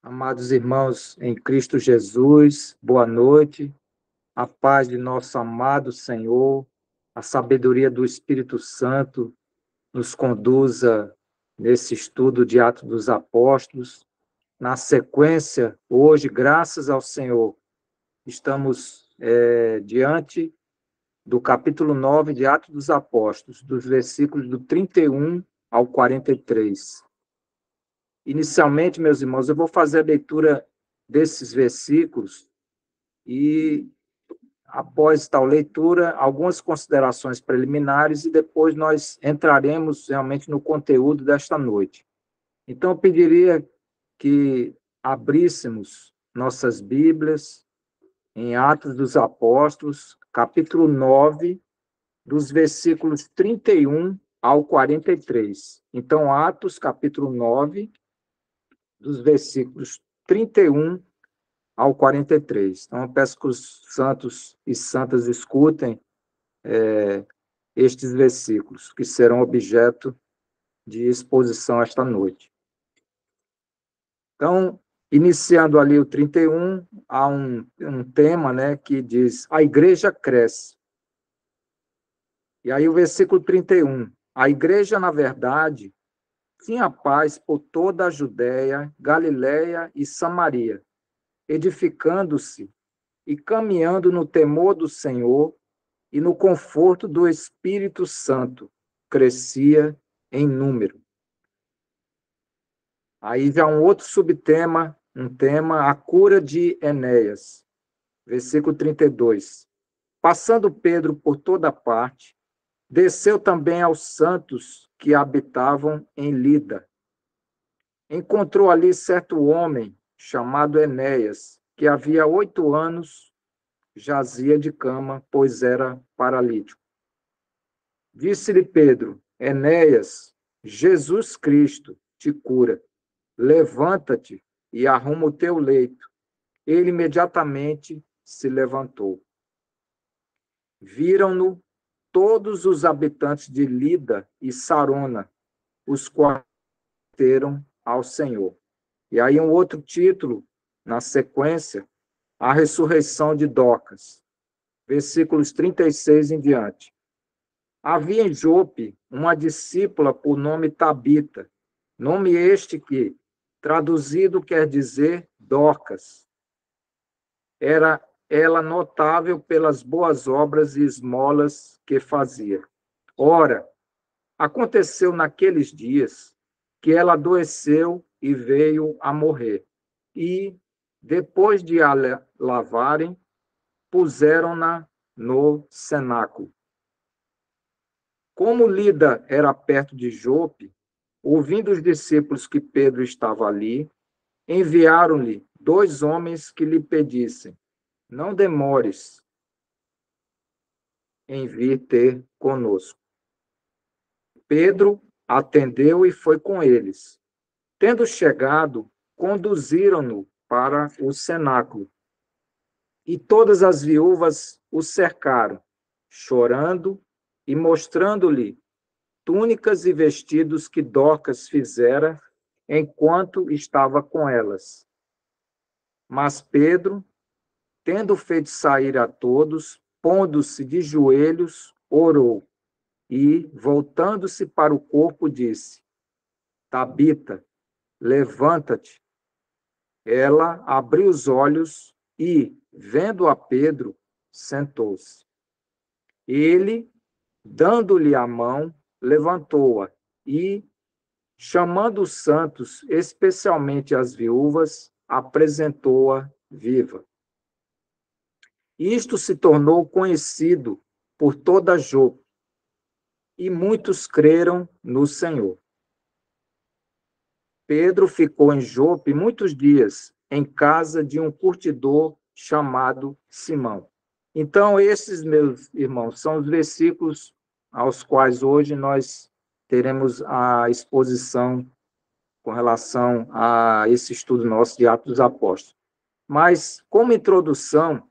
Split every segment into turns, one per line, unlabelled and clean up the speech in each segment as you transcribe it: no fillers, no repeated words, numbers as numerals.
Amados irmãos em Cristo Jesus, boa noite. A paz de nosso amado Senhor, a sabedoria do Espírito Santo nos conduza nesse estudo de Atos dos Apóstolos. Na sequência, hoje, graças ao Senhor, estamos diante do capítulo 9 de Atos dos Apóstolos, dos versículos do 31 ao 43. Inicialmente, meus irmãos, eu vou fazer a leitura desses versículos e, após tal leitura, algumas considerações preliminares e depois nós entraremos realmente no conteúdo desta noite. Então, eu pediria que abríssemos nossas Bíblias em Atos dos Apóstolos, capítulo 9, dos versículos 31 ao 43. Então, Atos, capítulo 9, dos versículos 31 ao 43. Então, eu peço que os santos e santas escutem estes versículos, que serão objeto de exposição esta noite. Então, iniciando ali o 31, há um tema, que diz: a igreja cresce. E aí o versículo 31, a igreja, na verdade, tinha paz por toda a Judéia, Galiléia e Samaria, edificando-se e caminhando no temor do Senhor e no conforto do Espírito Santo, crescia em número. Aí já um outro subtema, a cura de Enéas, versículo 32. Passando Pedro por toda parte, desceu também aos santos que habitavam em Lida. Encontrou ali certo homem chamado Enéas, que havia 8 anos jazia de cama, pois era paralítico. Disse-lhe Pedro: Enéas, Jesus Cristo te cura. Levanta-te e arruma o teu leito. Ele imediatamente se levantou. Viram-no todos os habitantes de Lida e Sarona, os quais teram ao Senhor. E aí um outro título, na sequência, a ressurreição de Dorcas, versículos 36 em diante. Havia em Jope uma discípula por nome Tabita, nome este que, traduzido, quer dizer Dorcas. Era ela notável pelas boas obras e esmolas que fazia. Ora, aconteceu naqueles dias que ela adoeceu e veio a morrer. E, depois de a lavarem, puseram-na no cenáculo. Como Lida era perto de Jope, ouvindo os discípulos que Pedro estava ali, enviaram-lhe 2 homens que lhe pedissem: não demores em vir ter conosco. Pedro atendeu e foi com eles. Tendo chegado, conduziram-no para o cenáculo. E todas as viúvas o cercaram, chorando e mostrando-lhe túnicas e vestidos que Dorcas fizera enquanto estava com elas. Mas Pedro, tendo feito sair a todos, pondo-se de joelhos, orou e, voltando-se para o corpo, disse: Tabita, levanta-te. Ela abriu os olhos e, vendo a Pedro, sentou-se. Ele, dando-lhe a mão, levantou-a e, chamando os santos, especialmente as viúvas, apresentou-a viva. Isto se tornou conhecido por toda Jope, e muitos creram no Senhor. Pedro ficou em Jope muitos dias, em casa de um curtidor chamado Simão. Então, esses, meus irmãos, são os versículos aos quais hoje nós teremos a exposição com relação a esse estudo nosso de Atos dos Apóstolos. Mas, como introdução,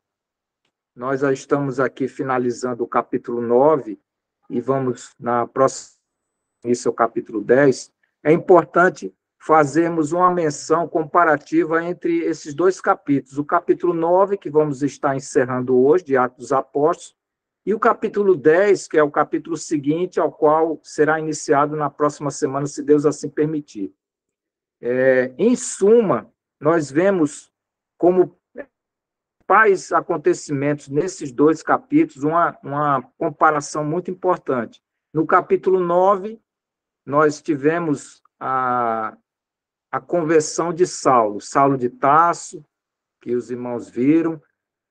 nós já estamos aqui finalizando o capítulo 9 e vamos, na próxima, isso é o capítulo 10. É importante fazermos uma menção comparativa entre esses dois capítulos. O capítulo 9, que vamos estar encerrando hoje, de Atos dos Apóstolos, e o capítulo 10, que é o capítulo seguinte, ao qual será iniciado na próxima semana, se Deus assim permitir. Em suma, nós vemos como principais acontecimentos nesses dois capítulos uma comparação muito importante. No capítulo 9, nós tivemos a conversão de Saulo, Saulo de Tarso, que os irmãos viram,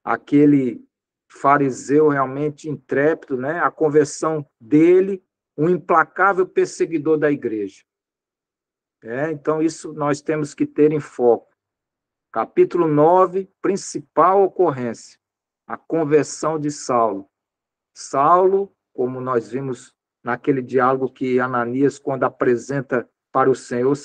aquele fariseu realmente intrépido, né? A conversão dele, um implacável perseguidor da igreja. Então, isso nós temos que ter em foco. Capítulo 9, principal ocorrência, a conversão de Saulo. Saulo, como nós vimos naquele diálogo que Ananias, quando apresenta para o Senhor,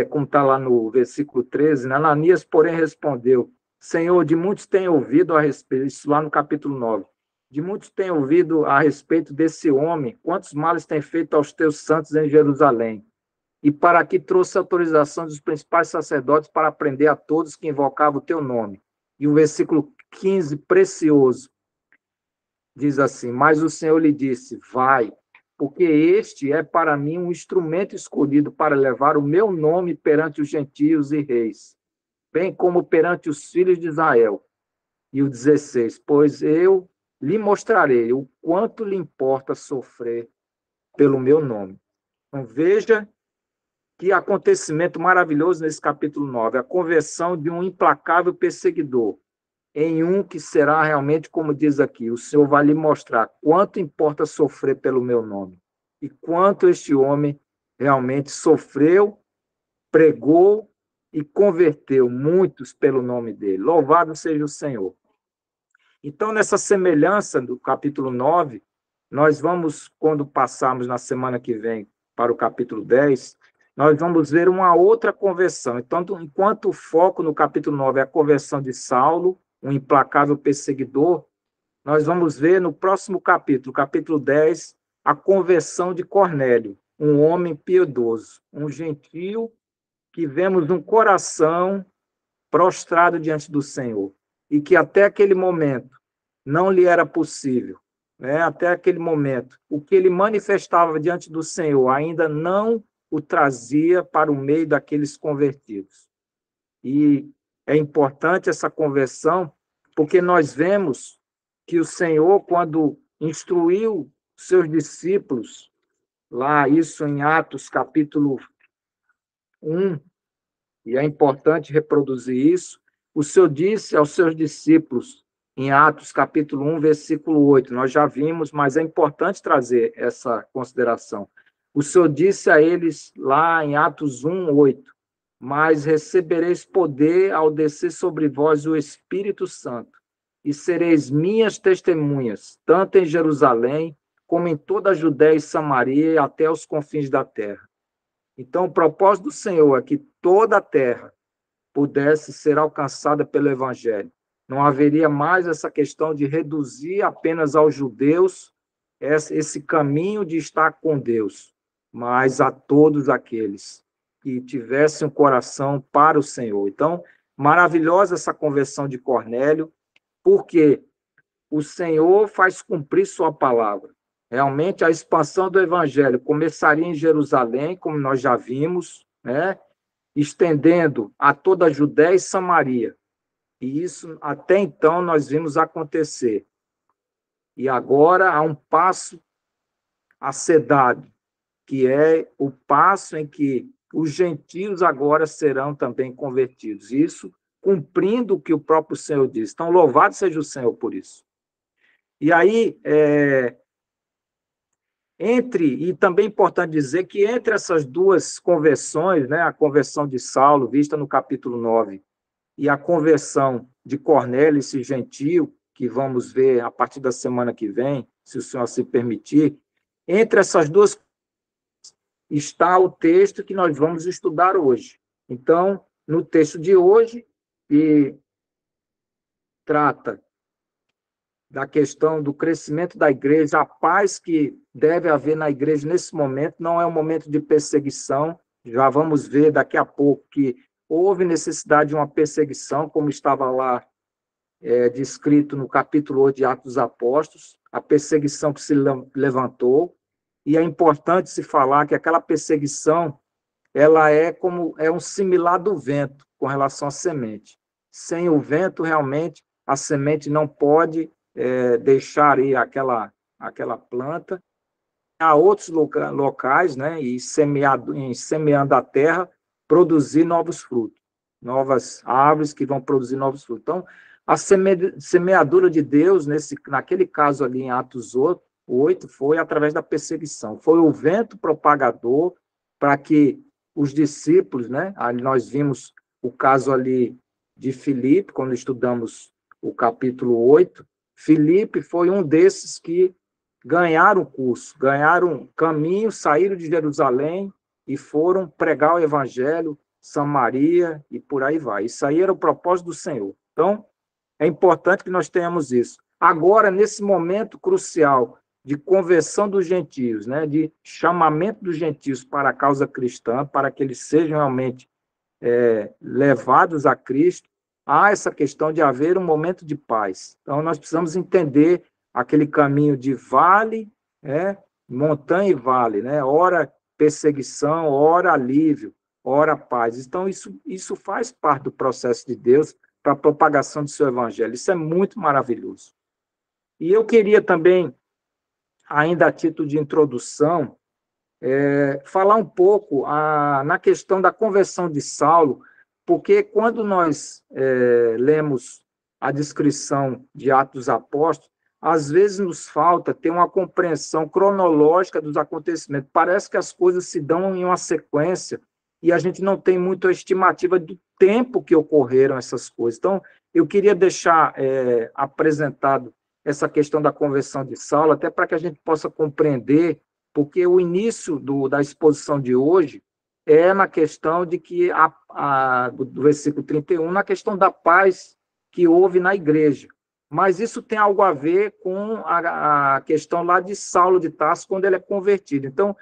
como está lá no versículo 13, Ananias, porém, respondeu: Senhor, de muitos tenho ouvido a respeito, isso lá no capítulo 9, de muitos tenho ouvido a respeito desse homem, quantos males tem feito aos teus santos em Jerusalém. E para aqui trouxe autorização dos principais sacerdotes para prender a todos que invocavam o teu nome. E o versículo 15, precioso, diz assim: mas o Senhor lhe disse: vai, porque este é para mim um instrumento escolhido para levar o meu nome perante os gentios e reis, bem como perante os filhos de Israel. E o 16, pois eu lhe mostrarei o quanto lhe importa sofrer pelo meu nome. Então, veja que acontecimento maravilhoso nesse capítulo 9, a conversão de um implacável perseguidor em um que será realmente, como diz aqui, o Senhor vai lhe mostrar quanto importa sofrer pelo meu nome e quanto este homem realmente sofreu, pregou e converteu muitos pelo nome dele. Louvado seja o Senhor. Então, nessa semelhança do capítulo 9, nós vamos, quando passarmos na semana que vem para o capítulo 10, nós vamos ver uma outra conversão. Então, enquanto o foco no capítulo 9 é a conversão de Saulo, um implacável perseguidor, nós vamos ver no próximo capítulo, capítulo 10, a conversão de Cornélio, um homem piedoso, um gentio que vemos um coração prostrado diante do Senhor, e que até aquele momento não lhe era possível, até aquele momento, o que ele manifestava diante do Senhor ainda não o trazia para o meio daqueles convertidos. E é importante essa conversão, porque nós vemos que o Senhor, quando instruiu seus discípulos, lá, isso em Atos, capítulo 1, e é importante reproduzir isso, o Senhor disse aos seus discípulos, em Atos, capítulo 1, versículo 8, nós já vimos, mas é importante trazer essa consideração. O Senhor disse a eles lá em Atos 1, 8, mas recebereis poder ao descer sobre vós o Espírito Santo, e sereis minhas testemunhas, tanto em Jerusalém, como em toda a Judéia e Samaria, e até os confins da terra. Então, o propósito do Senhor é que toda a terra pudesse ser alcançada pelo Evangelho. Não haveria mais essa questão de reduzir apenas aos judeus esse caminho de estar com Deus, mas a todos aqueles que tivessem um coração para o Senhor. Então, maravilhosa essa conversão de Cornélio, porque o Senhor faz cumprir sua palavra. Realmente, a expansão do Evangelho começaria em Jerusalém, como nós já vimos, estendendo a toda a Judéia e Samaria. E isso, até então, nós vimos acontecer. E agora há um passo a ser dado, que é o passo em que os gentios agora serão também convertidos. Isso cumprindo o que o próprio Senhor diz. Então, louvado seja o Senhor por isso. E aí, e também é importante dizer que entre essas duas conversões, a conversão de Saulo, vista no capítulo 9, e a conversão de Cornélio, esse gentio, que vamos ver a partir da semana que vem, se o Senhor assim permitir, entre essas duas está o texto que nós vamos estudar hoje. Então, no texto de hoje, que trata da questão do crescimento da igreja, a paz que deve haver na igreja nesse momento, não é um momento de perseguição, Já vamos ver daqui a pouco que houve necessidade de uma perseguição, como estava lá descrito no capítulo 8 de Atos dos Apóstolos, a perseguição que se levantou, e é importante se falar que aquela perseguição ela é um similar do vento com relação à semente. Sem o vento, realmente, a semente não pode deixar ir aquela planta. Há outros locais, né, e semeando a terra, produzir novos frutos, novas árvores que vão produzir novos frutos. Então, a semeadura de Deus, naquele caso ali em Atos 8, foi através da perseguição. Foi o vento propagador para que os discípulos, né, ali nós vimos o caso ali de Filipe, quando estudamos o capítulo 8, Filipe foi um desses que ganharam o curso, ganharam caminho, saíram de Jerusalém e foram pregar o evangelho, Samaria e por aí vai. Isso aí era o propósito do Senhor. Então, é importante que nós tenhamos isso. Agora, nesse momento crucial de conversão dos gentios, né, de chamamento dos gentios para a causa cristã, para que eles sejam realmente levados a Cristo, há essa questão de haver um momento de paz. Então, nós precisamos entender aquele caminho de vale, montanha e vale, né? Ora perseguição, ora alívio, ora paz. Então, isso faz parte do processo de Deus para a propagação do seu evangelho. Isso é muito maravilhoso. E eu queria também, ainda a título de introdução, falar um pouco na questão da conversão de Saulo, porque quando nós lemos a descrição de Atos dos Apóstolos, às vezes nos falta ter uma compreensão cronológica dos acontecimentos. Parece que as coisas se dão em uma sequência e a gente não tem muito a estimativa do tempo que ocorreram essas coisas. Então, eu queria deixar apresentado essa questão da conversão de Saulo, até para que a gente possa compreender, porque o início da exposição de hoje é na questão de que, do versículo 31, na questão da paz que houve na igreja. Mas isso tem algo a ver com a questão lá de Saulo de Tarso, quando ele é convertido. Então,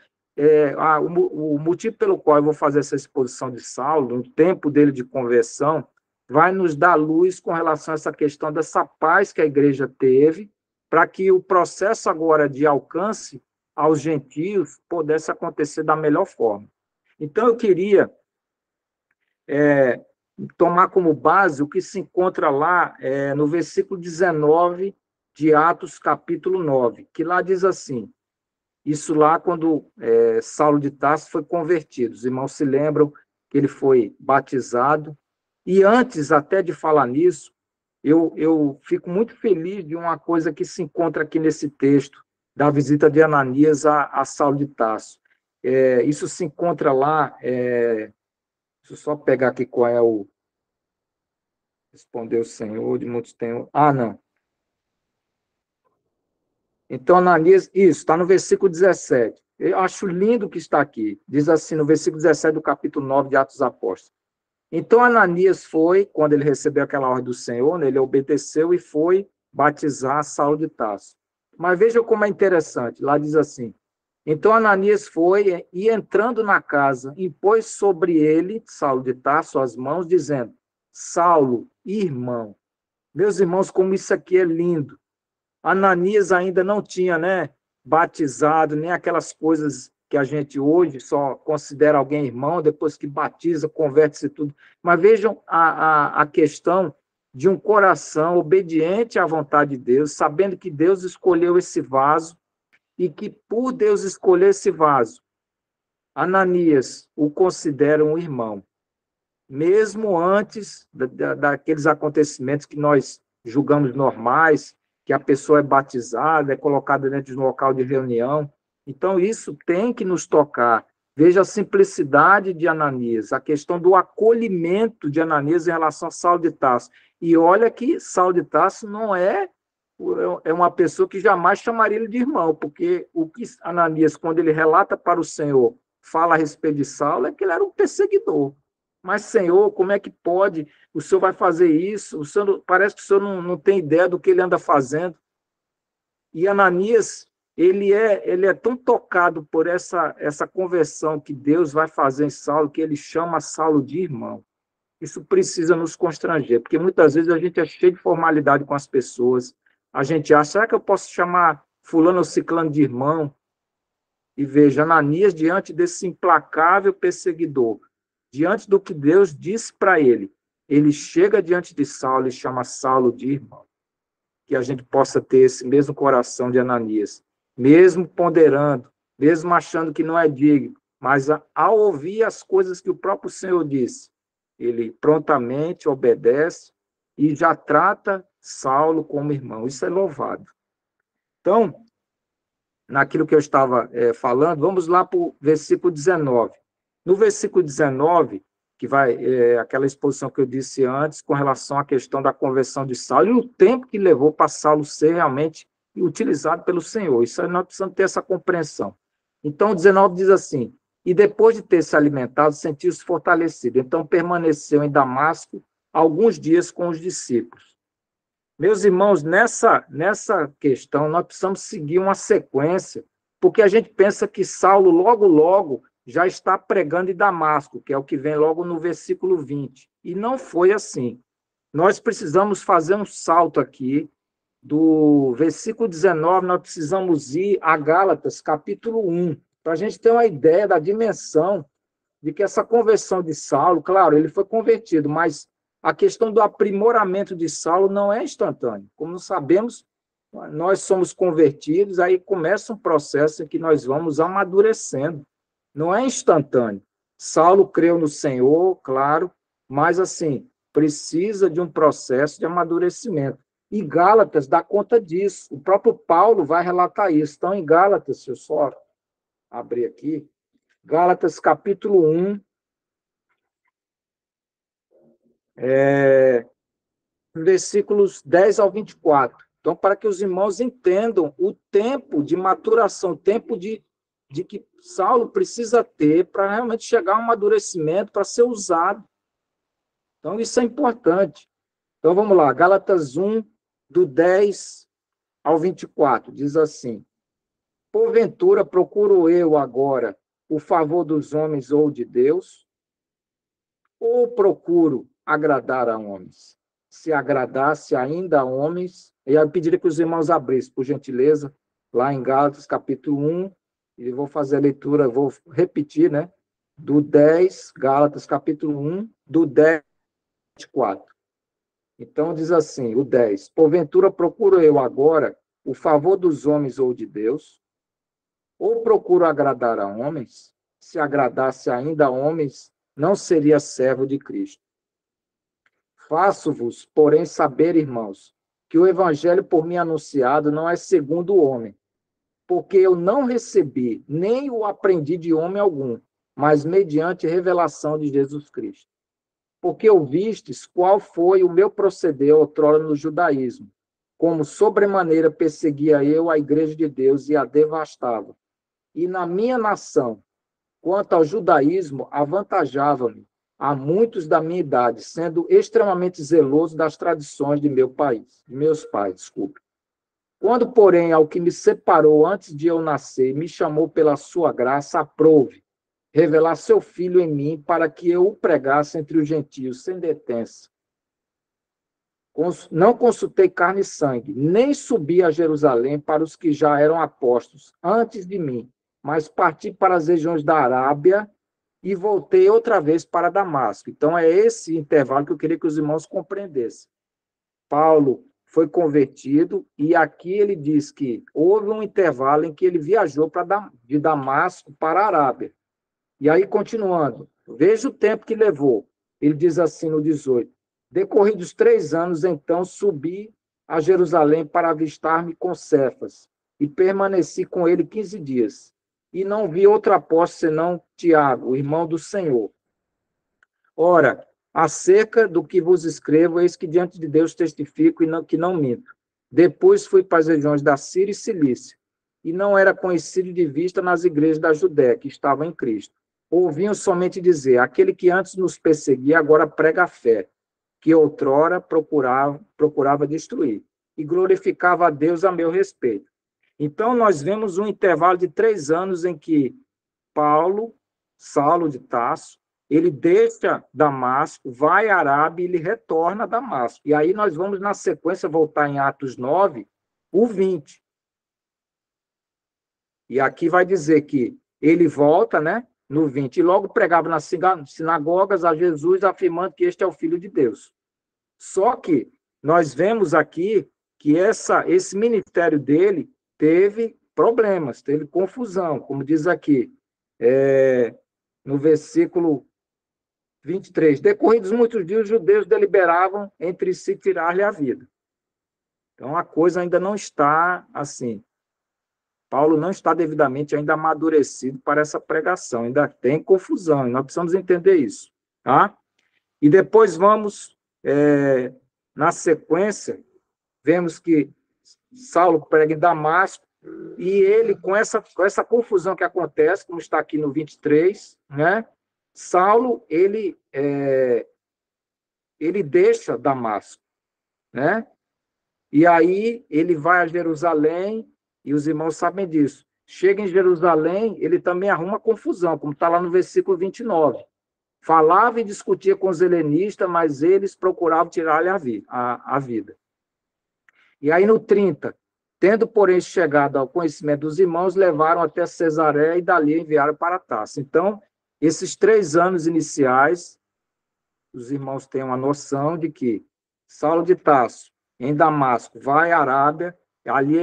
o motivo pelo qual eu vou fazer essa exposição de Saulo, no tempo dele de conversão, vai nos dar luz com relação a essa questão dessa paz que a igreja teve, para que o processo agora de alcance aos gentios pudesse acontecer da melhor forma. Então, eu queria tomar como base o que se encontra lá no versículo 19 de Atos, capítulo 9, que lá diz assim, isso lá quando Saulo de Tarso foi convertido. Os irmãos se lembram que ele foi batizado, e antes até de falar nisso, eu fico muito feliz de uma coisa que se encontra aqui nesse texto, da visita de Ananias a Saulo de Tarso. Isso se encontra lá, deixa eu só pegar aqui qual é o... Respondeu o Senhor, de muitos tem... não. Então, Ananias, isso, está no versículo 17. Eu acho lindo o que está aqui. Diz assim, no versículo 17 do capítulo 9 de Atos dos Apóstolos. Então, Ananias foi, quando ele recebeu aquela ordem do Senhor, né, ele obedeceu e foi batizar Saulo de Tarso. Mas veja como é interessante, lá diz assim, então Ananias foi e entrando na casa, impôs sobre ele, Saulo de Tarso, as mãos, dizendo, Saulo, irmão. Meus irmãos, como isso aqui é lindo. Ananias ainda não tinha, né, batizado, nem aquelas coisas que a gente hoje só considera alguém irmão, depois que batiza, converte-se tudo. Mas vejam a questão de um coração obediente à vontade de Deus, sabendo que Deus escolheu esse vaso e que, por Deus escolher esse vaso, Ananias o considera um irmão. Mesmo antes daqueles acontecimentos que nós julgamos normais, que a pessoa é batizada, é colocada dentro de um local de reunião. Então, isso tem que nos tocar. Veja a simplicidade de Ananias, a questão do acolhimento de Ananias em relação a Saulo de Tarso. E olha que Saulo de Tarso não é uma pessoa que jamais chamaria ele de irmão, porque o que Ananias, quando ele relata para o Senhor, fala a respeito de Saulo, é que ele era um perseguidor. Mas, Senhor, como é que pode? O Senhor vai fazer isso? Parece que o Senhor não tem ideia do que ele anda fazendo. E Ananias ele é tão tocado por essa conversão que Deus vai fazer em Saulo, que ele chama Saulo de irmão. Isso precisa nos constranger, porque muitas vezes a gente é cheio de formalidade com as pessoas, a gente acha, será que eu posso chamar fulano ou ciclano de irmão? E veja, Ananias, diante desse implacável perseguidor, diante do que Deus disse para ele chega diante de Saulo e chama Saulo de irmão. Que a gente possa ter esse mesmo coração de Ananias, mesmo ponderando, mesmo achando que não é digno, mas ao ouvir as coisas que o próprio Senhor disse, ele prontamente obedece e já trata Saulo como irmão. Isso é louvado. Então, naquilo que eu estava falando, vamos lá para o versículo 19. No versículo 19, que vai aquela exposição que eu disse antes, com relação à questão da conversão de Saulo, e o tempo que levou para Saulo ser realmente utilizado pelo Senhor. Isso aí nós precisamos ter essa compreensão. Então, o 19 diz assim, e depois de ter se alimentado, sentiu-se fortalecido. Então, permaneceu em Damasco alguns dias com os discípulos. Meus irmãos, nessa questão, nós precisamos seguir uma sequência, porque a gente pensa que Saulo, logo, já está pregando em Damasco, que é o que vem logo no versículo 20. E não foi assim. Nós precisamos fazer um salto aqui, do versículo 19, nós precisamos ir a Gálatas, capítulo 1, para a gente ter uma ideia da dimensão de que essa conversão de Saulo, claro, ele foi convertido, mas a questão do aprimoramento de Saulo não é instantâneo. Como sabemos, nós somos convertidos, aí começa um processo em que nós vamos amadurecendo. Não é instantâneo. Saulo creu no Senhor, claro, mas, assim, precisa de um processo de amadurecimento. E Gálatas dá conta disso. O próprio Paulo vai relatar isso. Então, em Gálatas, se eu só abrir aqui, Gálatas, capítulo 1, versículos 10 ao 24. Então, para que os irmãos entendam o tempo de maturação, o tempo de que Saulo precisa ter para realmente chegar a um amadurecimento, para ser usado. Então, isso é importante. Então, vamos lá, Gálatas 1, do 10 ao 24, diz assim, porventura procuro eu agora o favor dos homens ou de Deus, ou procuro agradar a homens? Se agradasse ainda a homens, eu pediria que os irmãos abrissem, por gentileza, lá em Gálatas, capítulo 1, e vou fazer a leitura, vou repetir, né? Do 10, Gálatas, capítulo 1, do 10 ao 24. Então, diz assim, o 10, porventura procuro eu agora o favor dos homens ou de Deus, ou procuro agradar a homens? Se agradasse ainda a homens, não seria servo de Cristo. Faço-vos, porém, saber, irmãos, que o evangelho por mim anunciado não é segundo o homem, porque eu não recebi, nem o aprendi de homem algum, mas mediante revelação de Jesus Cristo. Porque ouvistes qual foi o meu proceder outrora no judaísmo, como sobremaneira perseguia eu a igreja de Deus e a devastava. E na minha nação, quanto ao judaísmo, avantajava-me a muitos da minha idade, sendo extremamente zeloso das tradições de meus pais, desculpe. Quando, porém, ao que me separou antes de eu nascer, me chamou pela sua graça, aprouve revelar seu filho em mim para que eu o pregasse entre os gentios, sem detença. Não consultei carne e sangue, nem subi a Jerusalém para os que já eram apóstolos antes de mim, mas parti para as regiões da Arábia e voltei outra vez para Damasco. Então, é esse intervalo que eu queria que os irmãos compreendessem. Paulo foi convertido e aqui ele diz que houve um intervalo em que ele viajou de Damasco para a Arábia. E aí, continuando, veja o tempo que levou. Ele diz assim no 18, decorridos 3 anos, então, subi a Jerusalém para avistar-me com Cefas, e permaneci com ele 15 dias. E não vi outro apóstolo senão Tiago, o irmão do Senhor. Ora, acerca do que vos escrevo, eis que diante de Deus testifico e que não minto. Depois fui para as regiões da Síria e Cilícia, e não era conhecido de vista nas igrejas da Judéia, que estavam em Cristo. Ouviam somente dizer, aquele que antes nos perseguia, agora prega a fé, que outrora procurava destruir, e glorificava a Deus a meu respeito. Então, nós vemos um intervalo de 3 anos em que Saulo de Tarso, ele deixa Damasco, vai à Arábia e ele retorna a Damasco. E aí nós vamos, na sequência, voltar em Atos 9, o 20. E aqui vai dizer que ele volta, né, no 20, e logo pregava nas sinagogas a Jesus, afirmando que este é o Filho de Deus. Só que nós vemos aqui que esse ministério dele teve problemas, teve confusão, como diz aqui, no versículo 23. Decorridos muitos dias, os judeus deliberavam entre si tirar-lhe a vida. Então, a coisa ainda não está assim. Paulo não está devidamente ainda amadurecido para essa pregação, ainda tem confusão, e nós precisamos entender isso. Tá? E depois vamos, na sequência, vemos que Saulo prega em Damasco, e ele, com essa confusão que acontece, como está aqui no 23, né? Saulo, ele deixa Damasco, né? E aí ele vai a Jerusalém, e os irmãos sabem disso. Chega em Jerusalém, ele também arruma confusão, como está lá no versículo 29. Falava e discutia com os helenistas, mas eles procuravam tirar-lhe a vida. E aí no 30, tendo, porém, chegado ao conhecimento dos irmãos, levaram até Cesareia e dali enviaram para Tarso. Então, esses 3 anos iniciais, os irmãos têm uma noção de que Saulo de Tarso, em Damasco, vai à Arábia, ali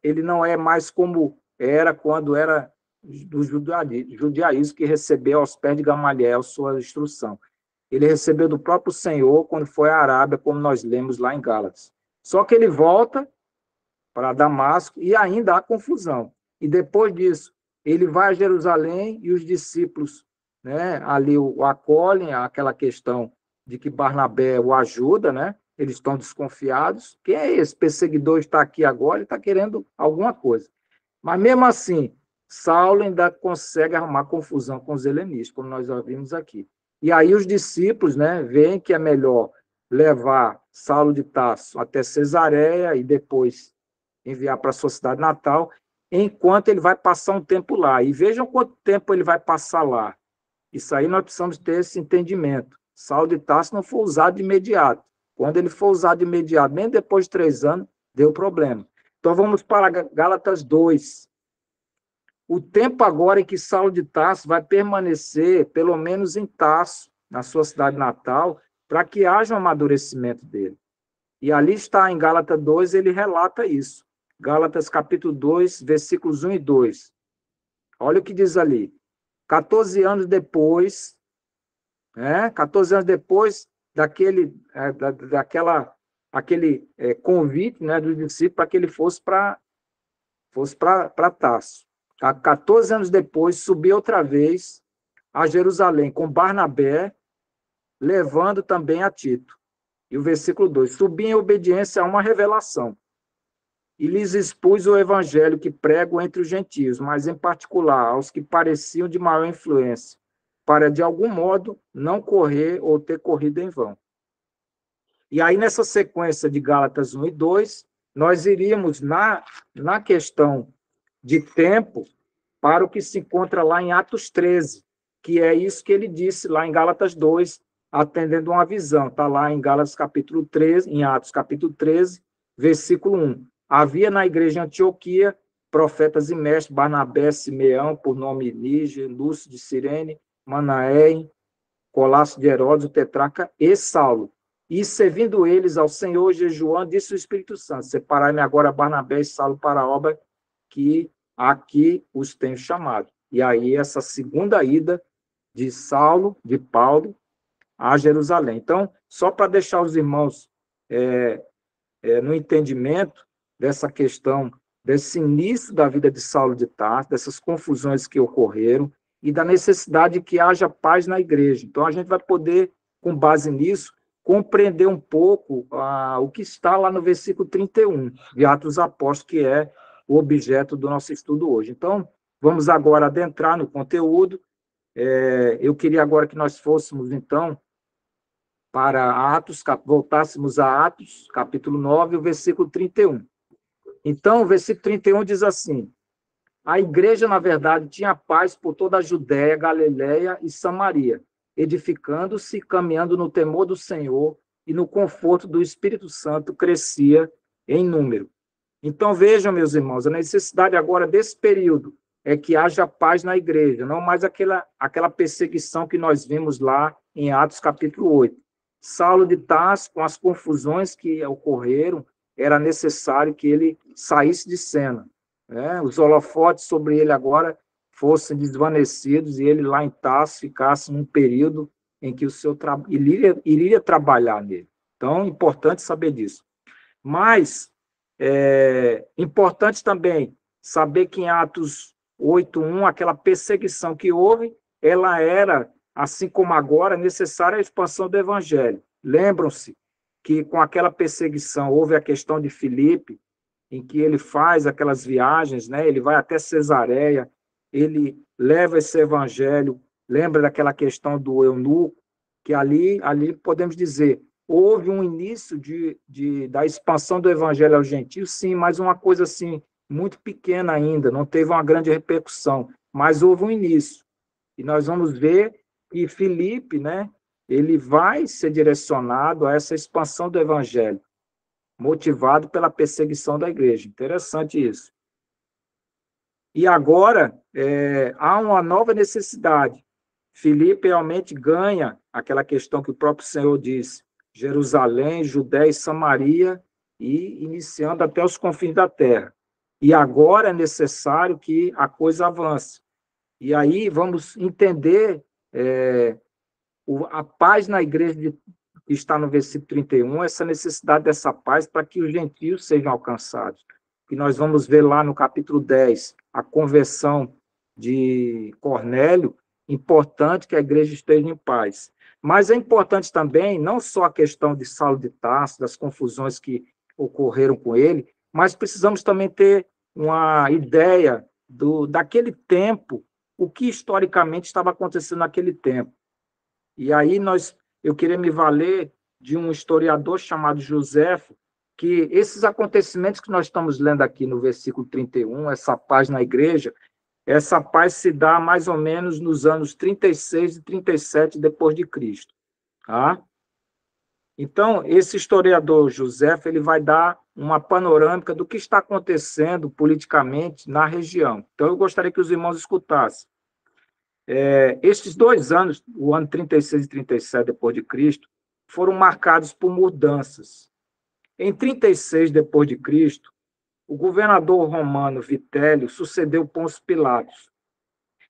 ele não é mais como era quando era do judaísmo, que recebeu aos pés de Gamaliel sua instrução. Ele recebeu do próprio Senhor quando foi à Arábia, como nós lemos lá em Gálatas. Só que ele volta para Damasco e ainda há confusão. E depois disso, ele vai a Jerusalém e os discípulos, né, ali o acolhem, aquela questão de que Barnabé o ajuda, né? Eles estão desconfiados. Quem é esse perseguidor está aqui agora? Ele está querendo alguma coisa. Mas mesmo assim, Saulo ainda consegue arrumar confusão com os helenistas, como nós já vimos aqui. E aí os discípulos, né, veem que é melhor levar Saulo de Tarso até Cesareia e depois enviar para a sua cidade natal, enquanto ele vai passar um tempo lá. E vejam quanto tempo ele vai passar lá. Isso aí nós precisamos ter esse entendimento. Saulo de Tarso não foi usado de imediato. Quando ele for usado de imediato, nem depois de 3 anos, deu problema. Então vamos para Gálatas 2. O tempo agora em que Saulo de Tarso vai permanecer, pelo menos em Tarso, na sua cidade natal, para que haja um amadurecimento dele. E ali está, em Gálatas 2, ele relata isso. Gálatas capítulo 2, versículos 1 e 2. Olha o que diz ali. 14 anos depois, 14 anos depois daquele convite, né, do discípulo para que ele fosse para Tarso. 14 anos depois, subiu outra vez a Jerusalém com Barnabé, levando também a Tito. E o versículo 2, subi em obediência a uma revelação, e lhes expus o evangelho que prego entre os gentios, mas em particular aos que pareciam de maior influência, para de algum modo não correr ou ter corrido em vão. E aí, nessa sequência de Gálatas 1 e 2, nós iríamos na questão de tempo para o que se encontra lá em Atos 13, que é isso que ele disse lá em Gálatas 2, atendendo uma visão. Está lá em Gálatas capítulo 13, em Atos capítulo 13, versículo 1. Havia na igreja de Antioquia profetas e mestres, Barnabé, Simeão, por nome Níger, Lúcio de Cirene, Manaém, Colasso de Herodes, o tetrarca, e Saulo. E servindo eles ao Senhor, jejuando, disse o Espírito Santo, separai-me agora Barnabé e Saulo para a obra que aqui os tenho chamado. E aí essa segunda ida de Paulo, a Jerusalém. Então, só para deixar os irmãos no entendimento dessa questão, desse início da vida de Saulo de Tarso, dessas confusões que ocorreram e da necessidade de que haja paz na igreja. Então, a gente vai poder, com base nisso, compreender um pouco o que está lá no versículo 31 de Atos dos Apóstolos, que é o objeto do nosso estudo hoje. Então, vamos agora adentrar no conteúdo. Eu queria agora que nós fôssemos, então, para Atos, voltássemos a Atos, capítulo 9, o versículo 31. Então, o versículo 31 diz assim: a igreja, na verdade, tinha paz por toda a Judéia, Galiléia e Samaria, edificando-se, caminhando no temor do Senhor e no conforto do Espírito Santo, crescia em número. Então, vejam, meus irmãos, a necessidade agora desse período é que haja paz na igreja, não mais aquela perseguição que nós vimos lá em Atos capítulo 8. Saulo de Tarso, com as confusões que ocorreram, era necessário que ele saísse de cena, né? Os holofotes sobre ele agora fossem desvanecidos e ele lá em Tarso ficasse num período em que o seu iria trabalhar nele. Então, é importante saber disso. Mas é importante também saber que em Atos 8:1, aquela perseguição que houve, ela era, assim como agora, necessária a expansão do evangelho. Lembram-se que com aquela perseguição houve a questão de Filipe, em que ele faz aquelas viagens, né? Ele vai até Cesareia, ele leva esse evangelho, lembra daquela questão do eunuco, que ali podemos dizer, houve um início da expansão do evangelho aos gentios, sim, mas uma coisa assim, muito pequena ainda, não teve uma grande repercussão, mas houve um início. E nós vamos ver que Filipe, né, ele vai ser direcionado a essa expansão do evangelho, motivado pela perseguição da igreja. Interessante isso. E agora há uma nova necessidade. Filipe realmente ganha aquela questão que o próprio Senhor disse, Jerusalém, Judéia e Samaria, e iniciando até os confins da terra. E agora é necessário que a coisa avance. E aí vamos entender a paz na igreja que está no versículo 31, essa necessidade dessa paz para que os gentios sejam alcançados. Que nós vamos ver lá no capítulo 10, a conversão de Cornélio, importante que a igreja esteja em paz. Mas é importante também, não só a questão de Saulo de Tarso, das confusões que ocorreram com ele, mas precisamos também ter uma ideia daquele tempo, o que historicamente estava acontecendo naquele tempo. E aí eu queria me valer de um historiador chamado Joséfo, que esses acontecimentos que nós estamos lendo aqui no versículo 31, essa paz na igreja, essa paz se dá mais ou menos nos anos 36 e 37 depois de Cristo. Tá? Então, esse historiador Joséfo, ele vai dar uma panorâmica do que está acontecendo politicamente na região. Então, eu gostaria que os irmãos escutassem. Estes 2 anos, o ano 36 e 37 depois de Cristo, foram marcados por mudanças. Em 36 depois de Cristo, o governador romano Vitélio sucedeu Pôncio Pilatos.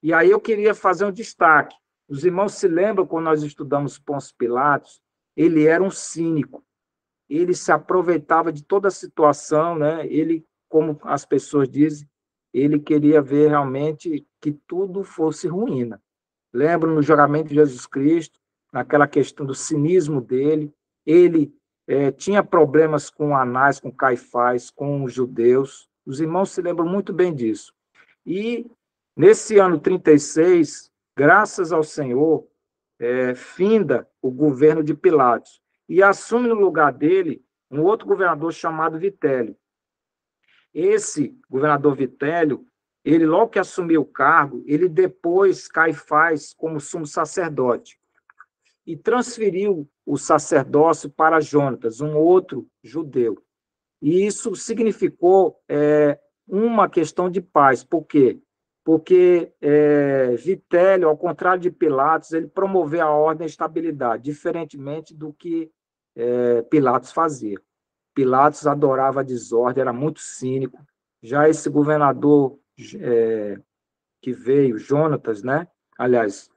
E aí eu queria fazer um destaque. Os irmãos se lembram quando nós estudamos Pôncio Pilatos? Ele era um cínico. Ele se aproveitava de toda a situação, né? Ele, como as pessoas dizem, ele queria ver realmente que tudo fosse ruína. Lembro no julgamento de Jesus Cristo, naquela questão do cinismo dele, ele tinha problemas com Anás, com Caifás, com os judeus. Os irmãos se lembram muito bem disso. E nesse ano 36, graças ao Senhor, finda o governo de Pilatos e assume no lugar dele um outro governador chamado Vitélio. Esse governador Vitélio, ele logo que assumiu o cargo, ele depois Caifás como sumo sacerdote e transferiu o sacerdócio para Jonatas, um outro judeu. E isso significou uma questão de paz. Por quê? Porque Vitélio, ao contrário de Pilatos, ele promoveu a ordem e a estabilidade, diferentemente do que Pilatos fazia. Pilatos adorava a desordem, era muito cínico. Já esse governador que veio, Jonatas, né? Aliás,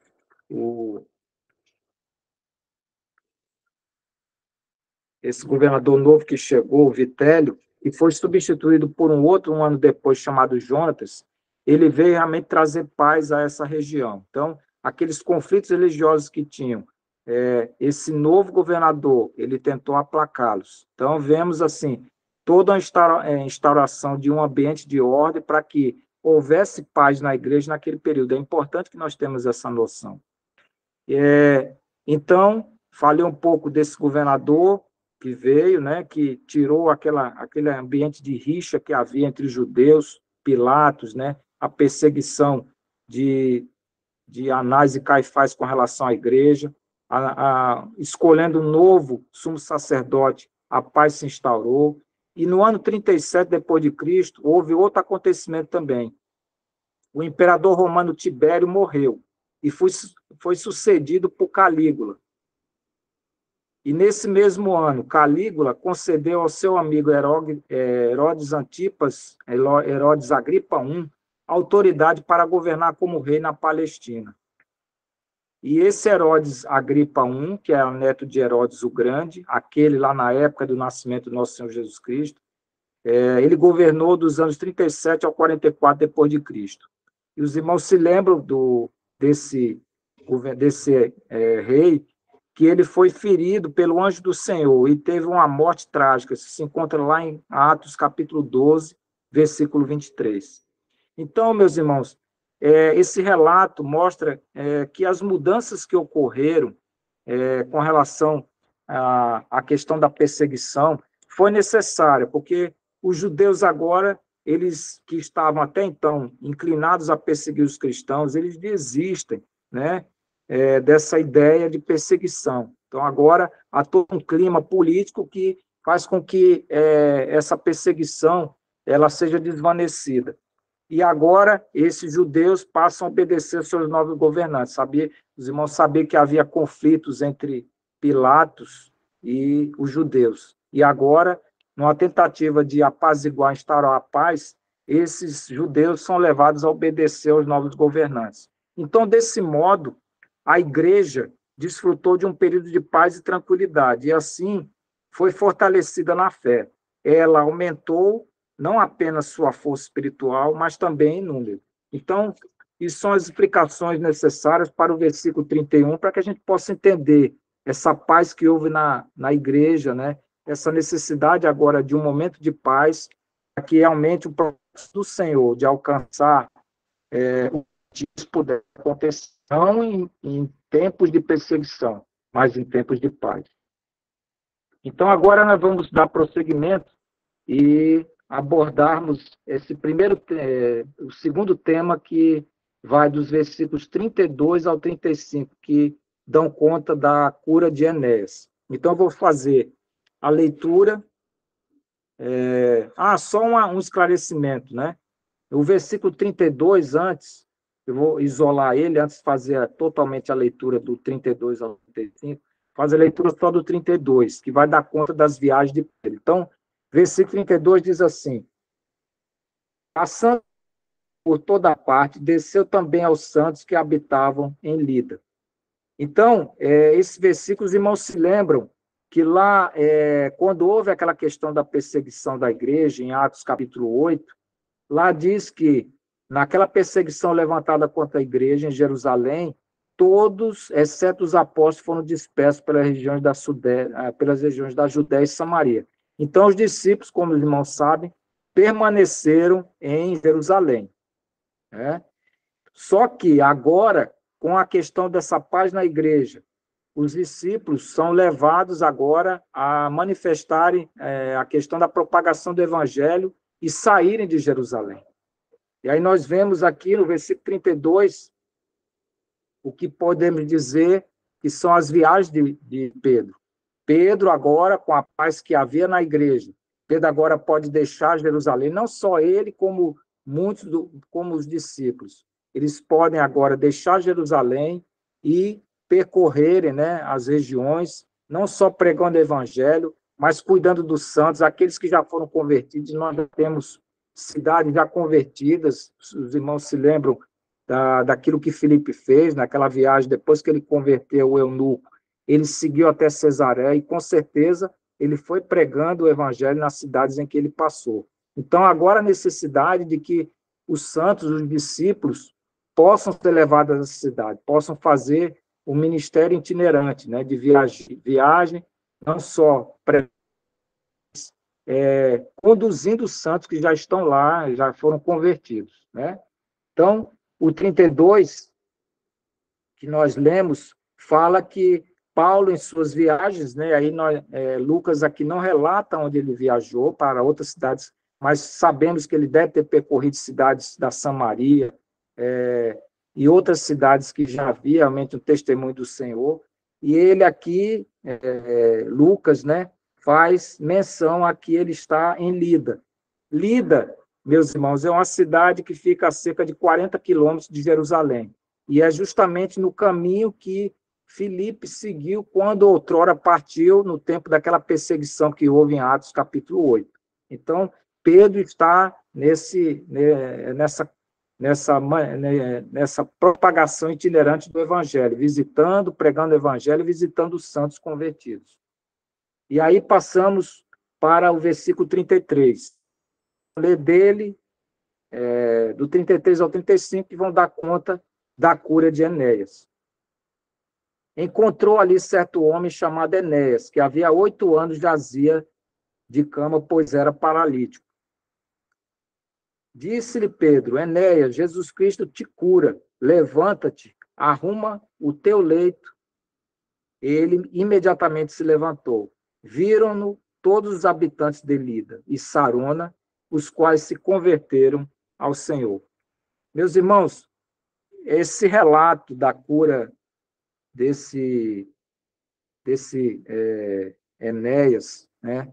esse governador novo que chegou, Vitélio, e foi substituído por um outro um ano depois, chamado Jonatas, ele veio realmente trazer paz a essa região. Então, aqueles conflitos religiosos que tinham, esse novo governador, ele tentou aplacá-los. Então, vemos, assim, toda a instauração de um ambiente de ordem para que houvesse paz na igreja naquele período. É importante que nós tenhamos essa noção. Então, falei um pouco desse governador, que veio, né, que tirou aquele ambiente de rixa que havia entre os judeus, Pilatos, né, a perseguição de Anás e Caifás com relação à igreja, escolhendo um novo sumo sacerdote, a paz se instaurou. E no ano 37 depois de Cristo, houve outro acontecimento também. O imperador romano Tibério morreu e foi sucedido por Calígula. E nesse mesmo ano, Calígula concedeu ao seu amigo Herodes Antipas, Herodes Agripa I, autoridade para governar como rei na Palestina. E esse Herodes Agripa I, que é o neto de Herodes o Grande, aquele lá na época do nascimento do nosso Senhor Jesus Cristo, ele governou dos anos 37 ao 44 depois de Cristo. E os irmãos se lembram desse rei, que ele foi ferido pelo anjo do Senhor e teve uma morte trágica. Isso se encontra lá em Atos, capítulo 12, versículo 23. Então, meus irmãos, esse relato mostra que as mudanças que ocorreram com relação à questão da perseguição foi necessária, porque os judeus agora, eles que estavam até então inclinados a perseguir os cristãos, eles desistem, né, dessa ideia de perseguição. Então, agora, há todo um clima político que faz com que essa perseguição ela seja desvanecida. E agora, esses judeus passam a obedecer aos seus novos governantes. Os irmãos sabiam que havia conflitos entre Pilatos e os judeus. E agora, numa tentativa de apaziguar, instaurar a paz, esses judeus são levados a obedecer aos novos governantes. Então, desse modo, a igreja desfrutou de um período de paz e tranquilidade, e assim foi fortalecida na fé. Ela aumentou não apenas sua força espiritual, mas também em número. Então, isso são as explicações necessárias para o versículo 31, para que a gente possa entender essa paz que houve na igreja, né? Essa necessidade agora de um momento de paz, para que realmente o propósito do Senhor de alcançar o que puder acontecer, não em tempos de perseguição, mas em tempos de paz. Então, agora nós vamos dar prosseguimento e abordarmos o segundo tema, que vai dos versículos 32 ao 35, que dão conta da cura de Enéas. Então, eu vou fazer a leitura. Só um esclarecimento, né? O versículo 32, antes, eu vou isolar ele, antes de fazer totalmente a leitura do 32 ao 35, fazer a leitura só do 32, que vai dar conta das viagens de Pedro. Então, versículo 32 diz assim: passando por toda parte, desceu também aos santos que habitavam em Lida. Então, esses versículos, irmãos, se lembram que lá, quando houve aquela questão da perseguição da igreja, em Atos capítulo 8, lá diz que, naquela perseguição levantada contra a igreja em Jerusalém, todos, exceto os apóstolos, foram dispersos pelas regiões da Judéia e Samaria. Então, os discípulos, como os irmãos sabem, permaneceram em Jerusalém. Só que agora, com a questão dessa paz na igreja, os discípulos são levados agora a manifestarem a questão da propagação do evangelho e saírem de Jerusalém. E aí nós vemos aqui no versículo 32 o que podemos dizer que são as viagens de Pedro. Pedro agora, com a paz que havia na igreja, Pedro agora pode deixar Jerusalém, não só ele, como como os discípulos. Eles podem agora deixar Jerusalém e percorrerem, né, as regiões, não só pregando o evangelho, mas cuidando dos santos, aqueles que já foram convertidos. Nós já temos cidades já convertidas, os irmãos se lembram daquilo que Filipe fez naquela viagem, depois que ele converteu o eunuco, ele seguiu até Cesareia e, com certeza, ele foi pregando o evangelho nas cidades em que ele passou. Então, agora a necessidade de que os santos, os discípulos, possam ser levados a essa cidade, possam fazer um ministério itinerante, né, de viagem, não só conduzindo os santos que já estão lá, já foram convertidos, né? Então, o 32, que nós lemos, fala que Paulo, em suas viagens, né, aí Lucas aqui não relata onde ele viajou para outras cidades, mas sabemos que ele deve ter percorrido cidades da Samaria e outras cidades que já havia realmente um testemunho do Senhor. E ele aqui, Lucas, né, faz menção a que ele está em Lida. Lida, meus irmãos, é uma cidade que fica a cerca de 40 quilômetros de Jerusalém. E é justamente no caminho que Filipe seguiu quando outrora partiu no tempo daquela perseguição que houve em Atos, capítulo 8. Então, Pedro está nessa propagação itinerante do evangelho, visitando, pregando o evangelho, visitando os santos convertidos. E aí passamos para o versículo 33. Vou ler dele, do 33 ao 35, que vão dar conta da cura de Enéas. Encontrou ali certo homem chamado Enéas, que havia 8 anos jazia de cama, pois era paralítico. Disse-lhe Pedro: Enéas, Jesus Cristo te cura, levanta-te, arruma o teu leito. Ele imediatamente se levantou. Viram-no todos os habitantes de Lida e Sarona, os quais se converteram ao Senhor. Meus irmãos, esse relato da cura desse Enéas, né?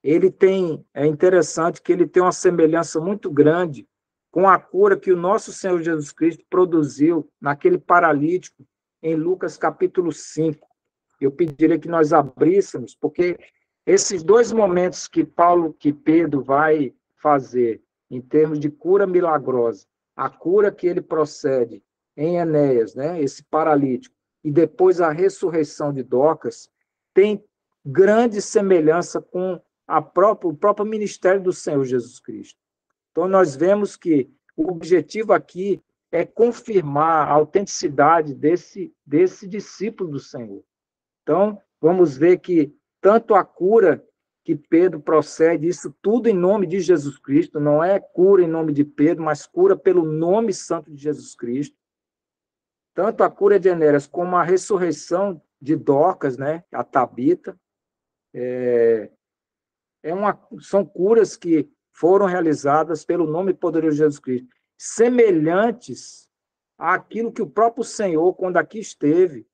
É interessante que ele tem uma semelhança muito grande com a cura que o nosso Senhor Jesus Cristo produziu naquele paralítico em Lucas capítulo 5. Eu pediria que nós abríssemos, porque esses dois momentos que Pedro vai fazer em termos de cura milagrosa, a cura que ele procede em Enéas, né, esse paralítico, e depois a ressurreição de Dorcas, tem grande semelhança com o próprio ministério do Senhor Jesus Cristo. Então, nós vemos que o objetivo aqui é confirmar a autenticidade desse discípulo do Senhor. Então, vamos ver que tanto a cura que Pedro procede, isso tudo em nome de Jesus Cristo, não é cura em nome de Pedro, mas cura pelo nome santo de Jesus Cristo. Tanto a cura de Enéas como a ressurreição de Dorcas, né, a Tabita, são curas que foram realizadas pelo nome poderoso de Jesus Cristo, semelhantes àquilo que o próprio Senhor, quando aqui esteve,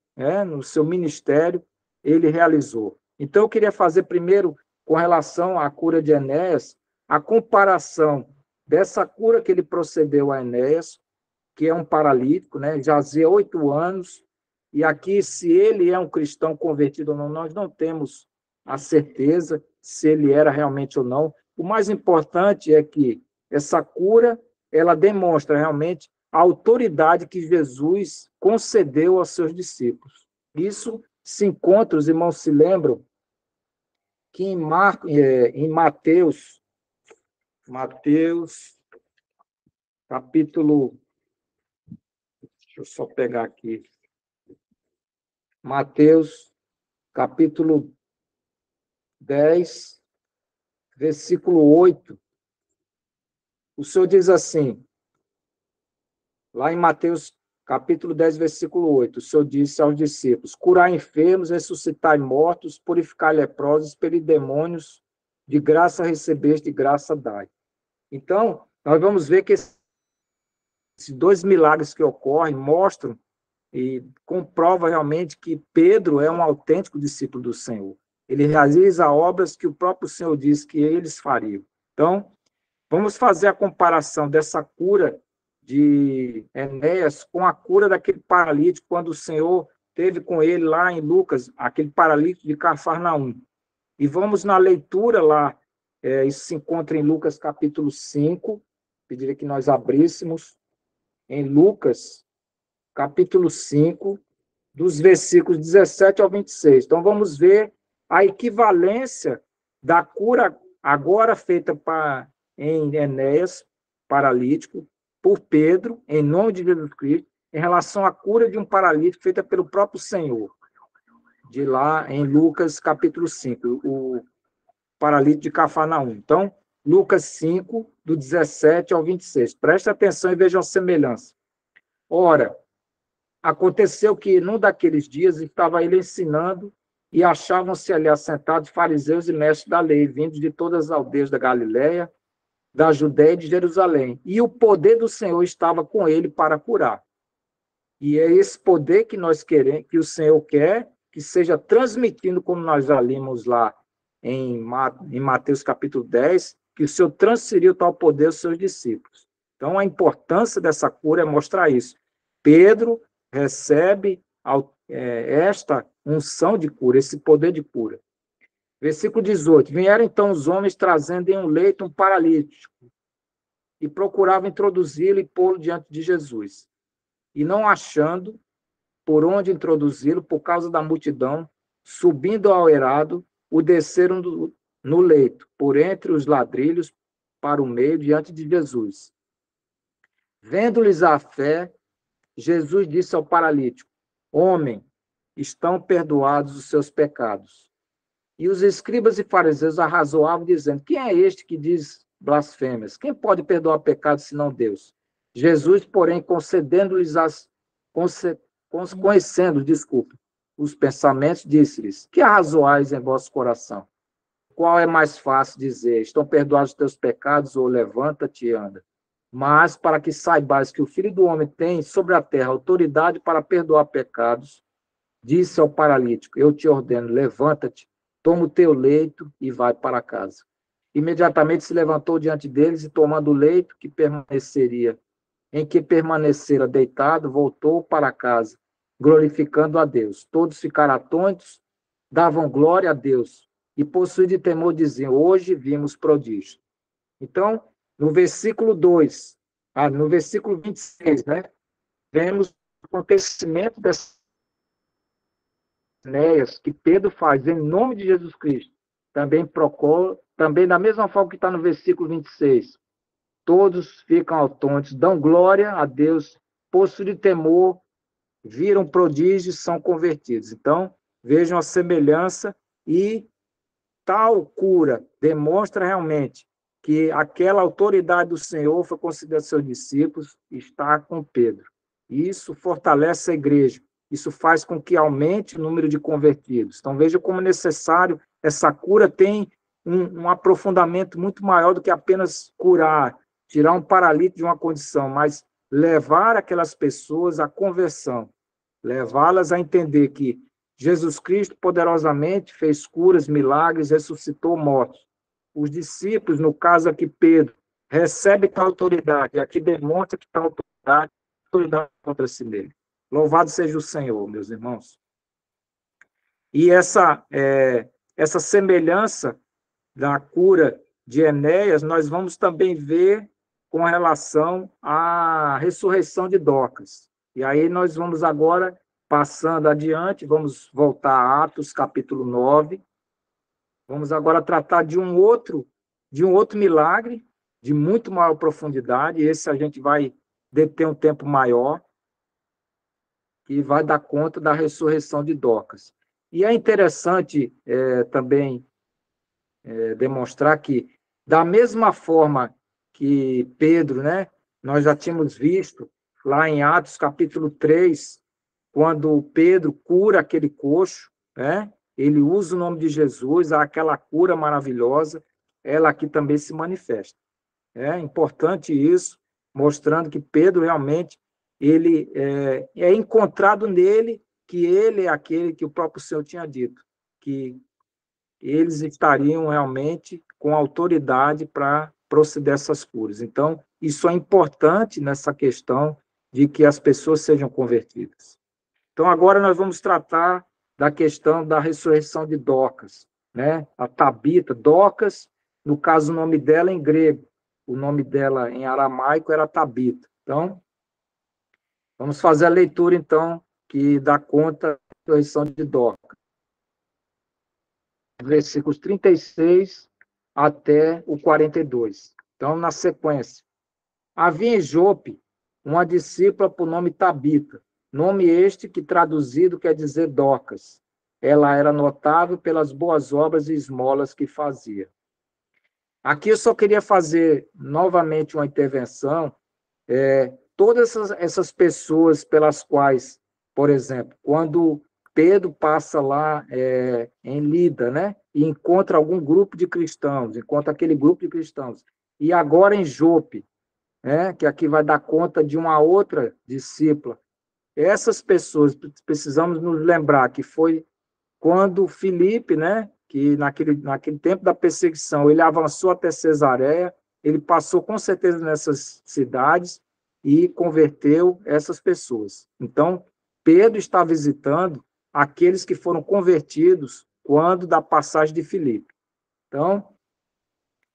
no seu ministério, ele realizou. Então, eu queria fazer primeiro, com relação à cura de Enéas, a comparação dessa cura que ele procedeu a Enéas, que é um paralítico, né, jazia 8 anos, e aqui, se ele é um cristão convertido ou não, nós não temos a certeza se ele era realmente ou não. O mais importante é que essa cura, ela demonstra realmente a autoridade que Jesus concedeu aos seus discípulos. Isso se encontra, os irmãos se lembram, que em Mateus, capítulo, deixa eu só pegar aqui, Mateus, capítulo 10, versículo 8, o Senhor diz assim, lá em Mateus, capítulo 10, versículo 8, o Senhor disse aos discípulos: curai enfermos, ressuscitai mortos, purificai leprosos, expelir demônios, de graça recebeste, de graça dai. Então, nós vamos ver que esses 2 milagres que ocorrem mostram e comprovam realmente que Pedro é um autêntico discípulo do Senhor. Ele realiza obras que o próprio Senhor disse que eles fariam. Então, vamos fazer a comparação dessa cura de Enéas com a cura daquele paralítico, quando o Senhor teve com ele lá em Lucas, aquele paralítico de Cafarnaum. E vamos na leitura lá, isso se encontra em Lucas capítulo 5, pediria que nós abríssemos, em Lucas capítulo 5, dos versículos 17 ao 26. Então, vamos ver a equivalência da cura agora feita em Enéas, paralítico, por Pedro, em nome de Jesus Cristo, em relação à cura de um paralítico feita pelo próprio Senhor, de lá em Lucas capítulo 5, o paralítico de Cafarnaum. Então, Lucas 5, do 17 ao 26. Preste atenção e vejam a semelhança. Ora, Aconteceu que, num daqueles dias, estava ele ensinando e achavam-se ali assentados fariseus e mestres da lei, vindos de todas as aldeias da Galiléia, da Judéia e de Jerusalém. E o poder do Senhor estava com ele para curar. E é esse poder que nós queremos, que o Senhor quer que seja transmitido, como nós já lemos lá em Mateus capítulo 10, que o Senhor transferiu tal poder aos seus discípulos. Então, a importância dessa cura é mostrar isso. Pedro recebe esta unção de cura, esse poder de cura. Versículo 18. Vieram então os homens trazendo em um leito um paralítico e procuravam introduzi-lo e pô-lo diante de Jesus. E não achando por onde introduzi-lo, por causa da multidão, subindo ao eirado, o desceram no leito, por entre os ladrilhos, para o meio, diante de Jesus. Vendo-lhes a fé, Jesus disse ao paralítico: Homem, estão perdoados os seus pecados. E os escribas e fariseus arrazoavam, dizendo: Quem é este que diz blasfêmias? Quem pode perdoar pecados senão Deus? Jesus, porém, conhecendo os pensamentos, disse-lhes: Que arrazoais em vosso coração? Qual é mais fácil dizer: Estão perdoados os teus pecados, ou levanta-te e anda? Mas para que saibais que o Filho do Homem tem sobre a terra autoridade para perdoar pecados, disse ao paralítico: Eu te ordeno, levanta-te, toma o teu leito e vai para casa. Imediatamente se levantou diante deles e, tomando o leito em que permanecera deitado, voltou para casa, glorificando a Deus. Todos ficaram atônitos, davam glória a Deus e, possuídos de temor, diziam: Hoje vimos prodígio. Então, no versículo 2, no versículo 26, né, vemos o acontecimento dessas Enéas que Pedro faz em nome de Jesus Cristo. Também da mesma forma que está no versículo 26. Todos ficam atônitos, dão glória a Deus, possuídos de temor, viram prodígios, são convertidos. Então, vejam a semelhança, e tal cura demonstra realmente que aquela autoridade do Senhor foi concedida aos seus discípulos, está com Pedro. Isso fortalece a igreja. Isso faz com que aumente o número de convertidos. Então, veja como necessário, essa cura tem um aprofundamento muito maior do que apenas curar, tirar um paralítico de uma condição, mas levar aquelas pessoas à conversão, levá-las a entender que Jesus Cristo poderosamente fez curas, milagres, ressuscitou mortos. Os discípulos, no caso aqui Pedro, recebe tal autoridade, aqui demonstra que tal autoridade encontra-se nele. Louvado seja o Senhor, meus irmãos. E essa semelhança da cura de Enéas, nós vamos também ver com relação à ressurreição de Dorcas. E aí nós vamos agora, passando adiante, vamos voltar a Atos, capítulo 9. Vamos agora tratar de um outro milagre, de muito maior profundidade. Esse a gente vai deter um tempo maior, que vai dar conta da ressurreição de Dorcas. E é interessante também demonstrar que, da mesma forma que Pedro, né, nós já tínhamos visto lá em Atos capítulo 3, quando Pedro cura aquele coxo, né, ele usa o nome de Jesus, aquela cura maravilhosa, ela aqui também se manifesta. É importante isso, mostrando que Pedro realmente ele é encontrado nele, que ele é aquele que o próprio Senhor tinha dito, que eles estariam realmente com autoridade para proceder essas curas. Então, isso é importante nessa questão de que as pessoas sejam convertidas. Então, agora nós vamos tratar da questão da ressurreição de Dorcas, né? A Tabita, Dorcas, no caso, o nome dela em grego, o nome dela em aramaico era Tabita. Então, vamos fazer a leitura, então, que dá conta da ressurreição de Dorcas. Versículos 36 até o 42. Então, na sequência. Havia em Jope uma discípula por nome Tabita, nome este que traduzido quer dizer Dorcas. Ela era notável pelas boas obras e esmolas que fazia. Aqui eu só queria fazer novamente uma intervenção. Todas essas pessoas pelas quais Por exemplo, quando Pedro passa lá em Lida, né? E encontra algum grupo de cristãos, encontra aquele grupo de cristãos. E agora em Jope, né? Que aqui vai dar conta de uma outra discípula. Essas pessoas, precisamos nos lembrar que foi quando Filipe, né? Que naquele tempo da perseguição, ele avançou até Cesareia, ele passou com certeza nessas cidades e converteu essas pessoas. Então, Pedro está visitando aqueles que foram convertidos quando da passagem de Filipe. Então,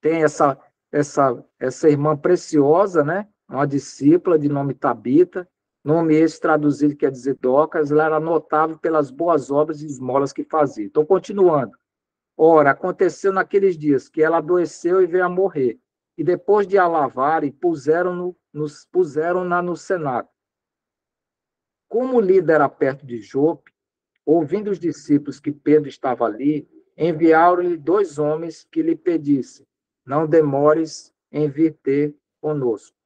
tem essa irmã preciosa, né? Uma discípula de nome Tabita, nome esse traduzido quer dizer Docas, ela era notável pelas boas obras e esmolas que fazia. Estou continuando. Ora, aconteceu naqueles dias que ela adoeceu e veio a morrer. E depois de a lavarem, puseram-na no cenáculo. Como Lida era perto de Jope, ouvindo os discípulos que Pedro estava ali, enviaram-lhe 2 homens que lhe pedissem: não demores em vir ter conosco.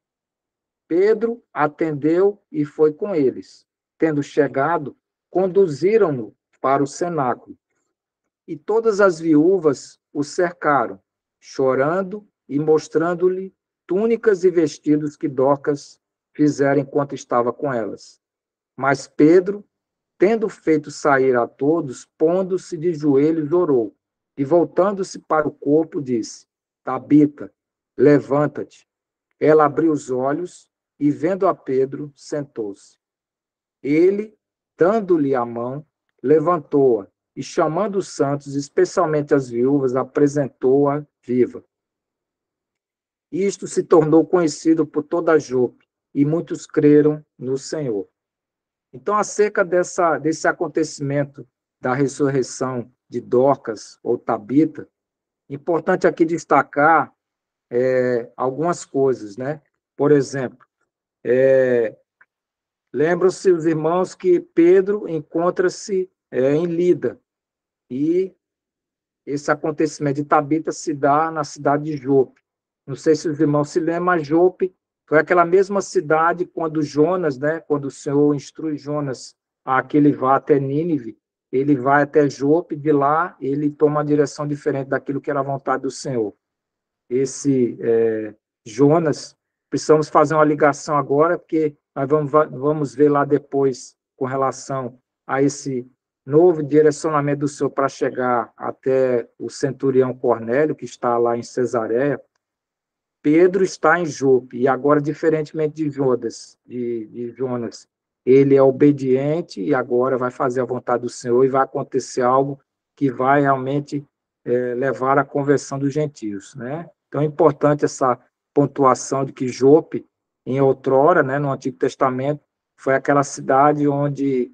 Pedro atendeu e foi com eles. Tendo chegado, conduziram-no para o cenáculo. E todas as viúvas o cercaram, chorando e mostrando-lhe túnicas e vestidos que Dorcas fizera enquanto estava com elas. Mas Pedro, tendo feito sair a todos, pondo-se de joelhos, orou. E voltando-se para o corpo, disse: Tabita, levanta-te. Ela abriu os olhos e, vendo a Pedro, sentou-se. Ele, dando-lhe a mão, levantou-a e, chamando os santos, especialmente as viúvas, apresentou-a viva. Isto se tornou conhecido por toda a Jope, e muitos creram no Senhor. Então, acerca desse acontecimento da ressurreição de Dorcas ou Tabita, importante aqui destacar algumas coisas, né? Por exemplo, lembram-se os irmãos que Pedro encontra-se em Lida, e esse acontecimento de Tabita se dá na cidade de Jope. Não sei se os irmãos se lembram, mas Jope foi aquela mesma cidade quando Jonas, né, quando o Senhor instrui Jonas a que ele vá até Nínive, ele vai até Jope, de lá ele toma uma direção diferente daquilo que era a vontade do Senhor. Esse Jonas, precisamos fazer uma ligação agora, porque nós vamos ver lá depois com relação a esse novo direcionamento do Senhor para chegar até o centurião Cornélio, que está lá em Cesareia. Pedro está em Jope, e agora, diferentemente de Jonas, ele é obediente e agora vai fazer a vontade do Senhor e vai acontecer algo que vai realmente levar à conversão dos gentios, né? Então, é importante essa pontuação de que Jope, em outrora, né, no Antigo Testamento, foi aquela cidade onde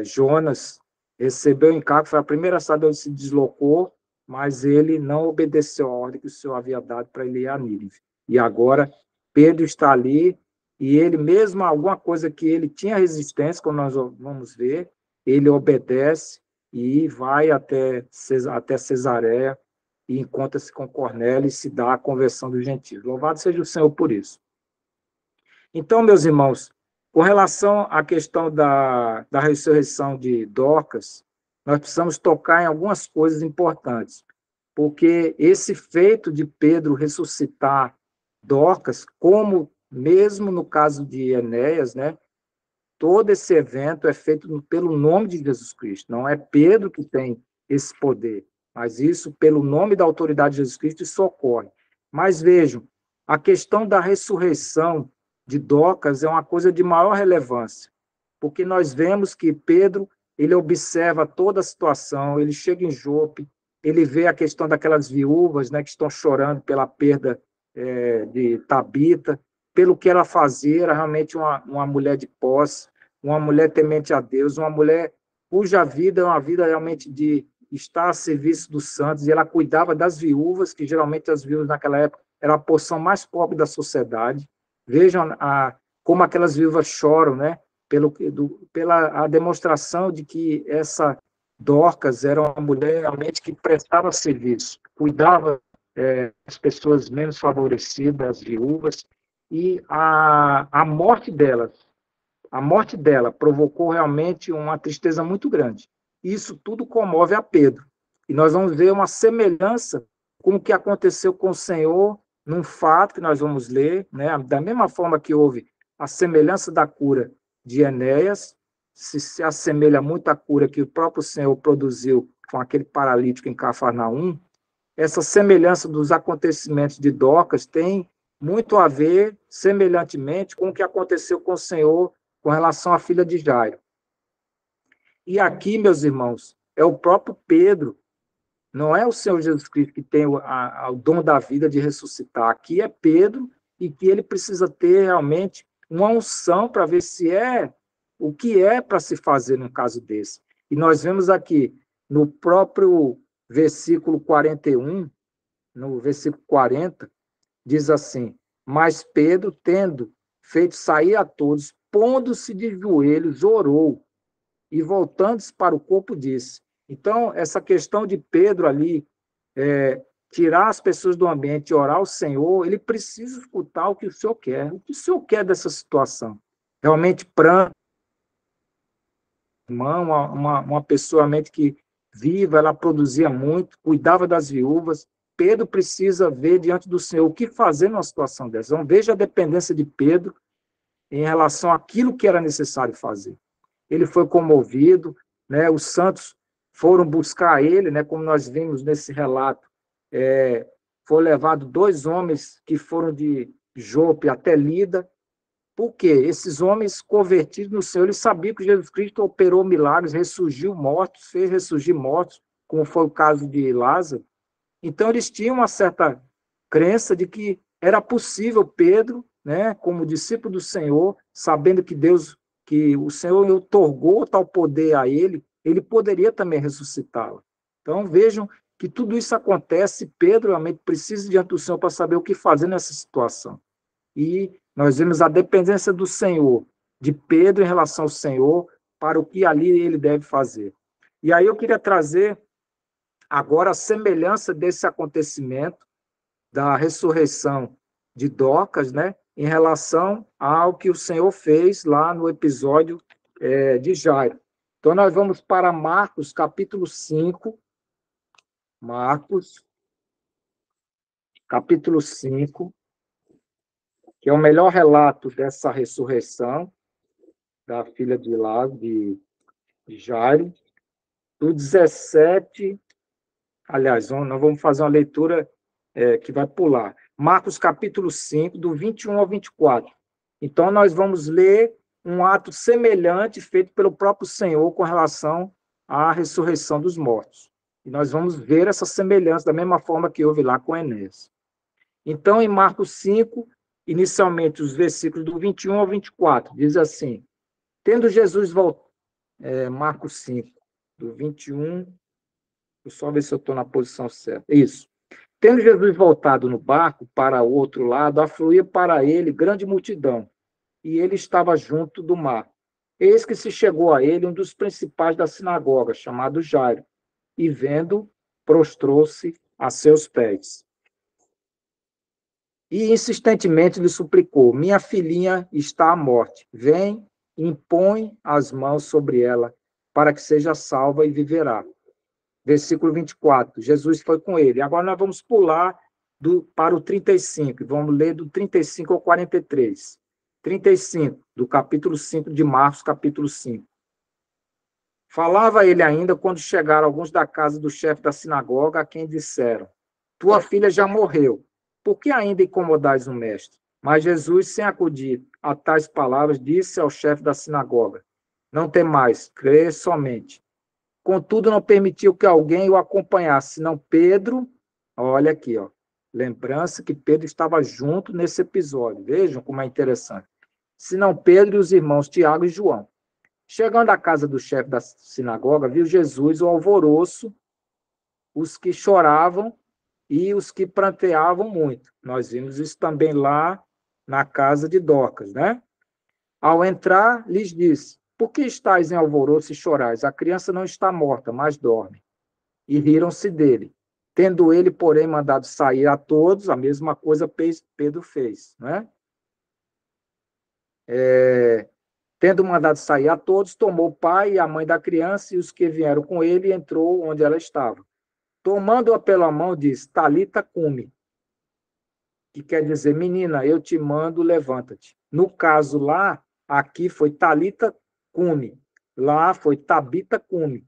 Jonas recebeu o encargo, foi a primeira cidade onde se deslocou, mas ele não obedeceu a ordem que o Senhor havia dado para ele ir a Nínive. E agora Pedro está ali, e ele mesmo, alguma coisa que ele tinha resistência, como nós vamos ver, ele obedece e vai até Cesareia e encontra-se com Cornélio e se dá a conversão dos gentios. Louvado seja o Senhor por isso. Então, meus irmãos, com relação à questão da ressurreição de Dorcas, nós precisamos tocar em algumas coisas importantes, porque esse feito de Pedro ressuscitar Dorcas, como mesmo no caso de Enéas, né, todo esse evento é feito pelo nome de Jesus Cristo. Não é Pedro que tem esse poder, mas isso, pelo nome da autoridade de Jesus Cristo, isso ocorre. Mas vejam, a questão da ressurreição de Dorcas é uma coisa de maior relevância, porque nós vemos que Pedro, ele observa toda a situação, ele chega em Jope, ele vê a questão daquelas viúvas, né, que estão chorando pela perda de Tabita, pelo que ela fazia, era realmente uma mulher de posse, uma mulher temente a Deus, uma mulher cuja vida é uma vida realmente de estar a serviço dos santos, e ela cuidava das viúvas, que geralmente as viúvas naquela época era a porção mais pobre da sociedade. Vejam como aquelas viúvas choram, né? Pela a demonstração de que essa Dorcas era uma mulher realmente que prestava serviço, cuidava das pessoas menos favorecidas, as viúvas, e a morte delas A morte dela provocou realmente uma tristeza muito grande. Isso tudo comove a Pedro. E nós vamos ver uma semelhança com o que aconteceu com o Senhor num fato que nós vamos ler, né? Da mesma forma que houve a semelhança da cura de Enéas, se assemelha muito à cura que o próprio Senhor produziu com aquele paralítico em Cafarnaum. Essa semelhança dos acontecimentos de Dorcas tem muito a ver, semelhantemente, com o que aconteceu com o Senhor com relação à filha de Jairo. E aqui, meus irmãos, é o próprio Pedro, não é o Senhor Jesus Cristo que tem o dom da vida de ressuscitar. Aqui é Pedro, e que ele precisa ter realmente uma unção para ver se é o que é para se fazer num caso desse. E nós vemos aqui, no próprio versículo 41, no versículo 40, diz assim: mas Pedro, tendo feito sair a todos, pondo-se de joelhos, orou, e voltando-se para o corpo, disse. Então, essa questão de Pedro ali, tirar as pessoas do ambiente e orar ao Senhor, ele precisa escutar o que o Senhor quer. O que o Senhor quer dessa situação? Realmente, pranto, uma pessoa realmente que viva, ela produzia muito, cuidava das viúvas. Pedro precisa ver diante do Senhor o que fazer numa situação dessa. Então, veja a dependência de Pedro em relação àquilo que era necessário fazer. Ele foi comovido, né? Os santos foram buscar ele, né? Como nós vimos nesse relato, foi levado 2 homens que foram de Jope até Lida. Por quê? Esses homens convertidos no Senhor, eles sabiam que Jesus Cristo operou milagres, ressurgiu mortos, fez ressurgir mortos, como foi o caso de Lázaro. Então, eles tinham uma certa crença de que era possível Pedro, né, como discípulo do Senhor, sabendo que o Senhor outorgou tal poder a ele, ele poderia também ressuscitá-lo. Então, vejam que tudo isso acontece, Pedro realmente precisa diante do Senhor para saber o que fazer nessa situação. E nós vemos a dependência do Senhor, de Pedro em relação ao Senhor, para o que ali ele deve fazer. E aí eu queria trazer agora a semelhança desse acontecimento, da ressurreição de Dorcas, né, em relação ao que o Senhor fez lá no episódio de Jairo. Então, nós vamos para Marcos, capítulo 5. Marcos, capítulo 5, que é o melhor relato dessa ressurreição da filha de Jairo, do 17. Aliás, nós vamos fazer uma leitura que vai pular. Marcos capítulo 5, do 21 ao 24. Então, nós vamos ler um ato semelhante feito pelo próprio Senhor com relação à ressurreição dos mortos. E nós vamos ver essa semelhança da mesma forma que houve lá com Enéas. Então, em Marcos 5, inicialmente os versículos do 21 ao 24, diz assim: tendo Jesus voltado, Marcos 5, do 21, vou só ver se eu estou na posição certa. Isso. Tendo Jesus voltado no barco para o outro lado, afluía para ele grande multidão, e ele estava junto do mar. Eis que se chegou a ele um dos principais da sinagoga, chamado Jairo, e vendo, prostrou-se a seus pés. E insistentemente lhe suplicou: minha filhinha está à morte. Vem, impõe as mãos sobre ela, para que seja salva e viverá. Versículo 24, Jesus foi com ele. Agora nós vamos pular para o 35, vamos ler do 35 ao 43. 35, do capítulo 5 de Marcos, capítulo 5. Falava ele ainda quando chegaram alguns da casa do chefe da sinagoga, a quem disseram: tua filha já morreu, por que ainda incomodais o mestre? Mas Jesus, sem acudir a tais palavras, disse ao chefe da sinagoga: não temais, crê somente. Contudo, não permitiu que alguém o acompanhasse, senão Pedro. Olha aqui, ó. Lembrança que Pedro estava junto nesse episódio. Vejam como é interessante. Senão Pedro e os irmãos Tiago e João. Chegando à casa do chefe da sinagoga, viu Jesus o alvoroço, os que choravam e os que pranteavam muito. Nós vimos isso também lá na casa de Dorcas, né? Ao entrar, lhes disse: por que estáis em alvoroço e chorais? A criança não está morta, mas dorme. E riram-se dele. Tendo ele, porém, mandado sair a todos, a mesma coisa Pedro fez, né? Tendo mandado sair a todos, tomou o pai e a mãe da criança e os que vieram com ele e entrou onde ela estava. Tomando-a pela mão, disse, Talita cumi, que quer dizer, menina, eu te mando, levanta-te. No caso lá, aqui foi Talita cumi, lá foi Tabita cumi,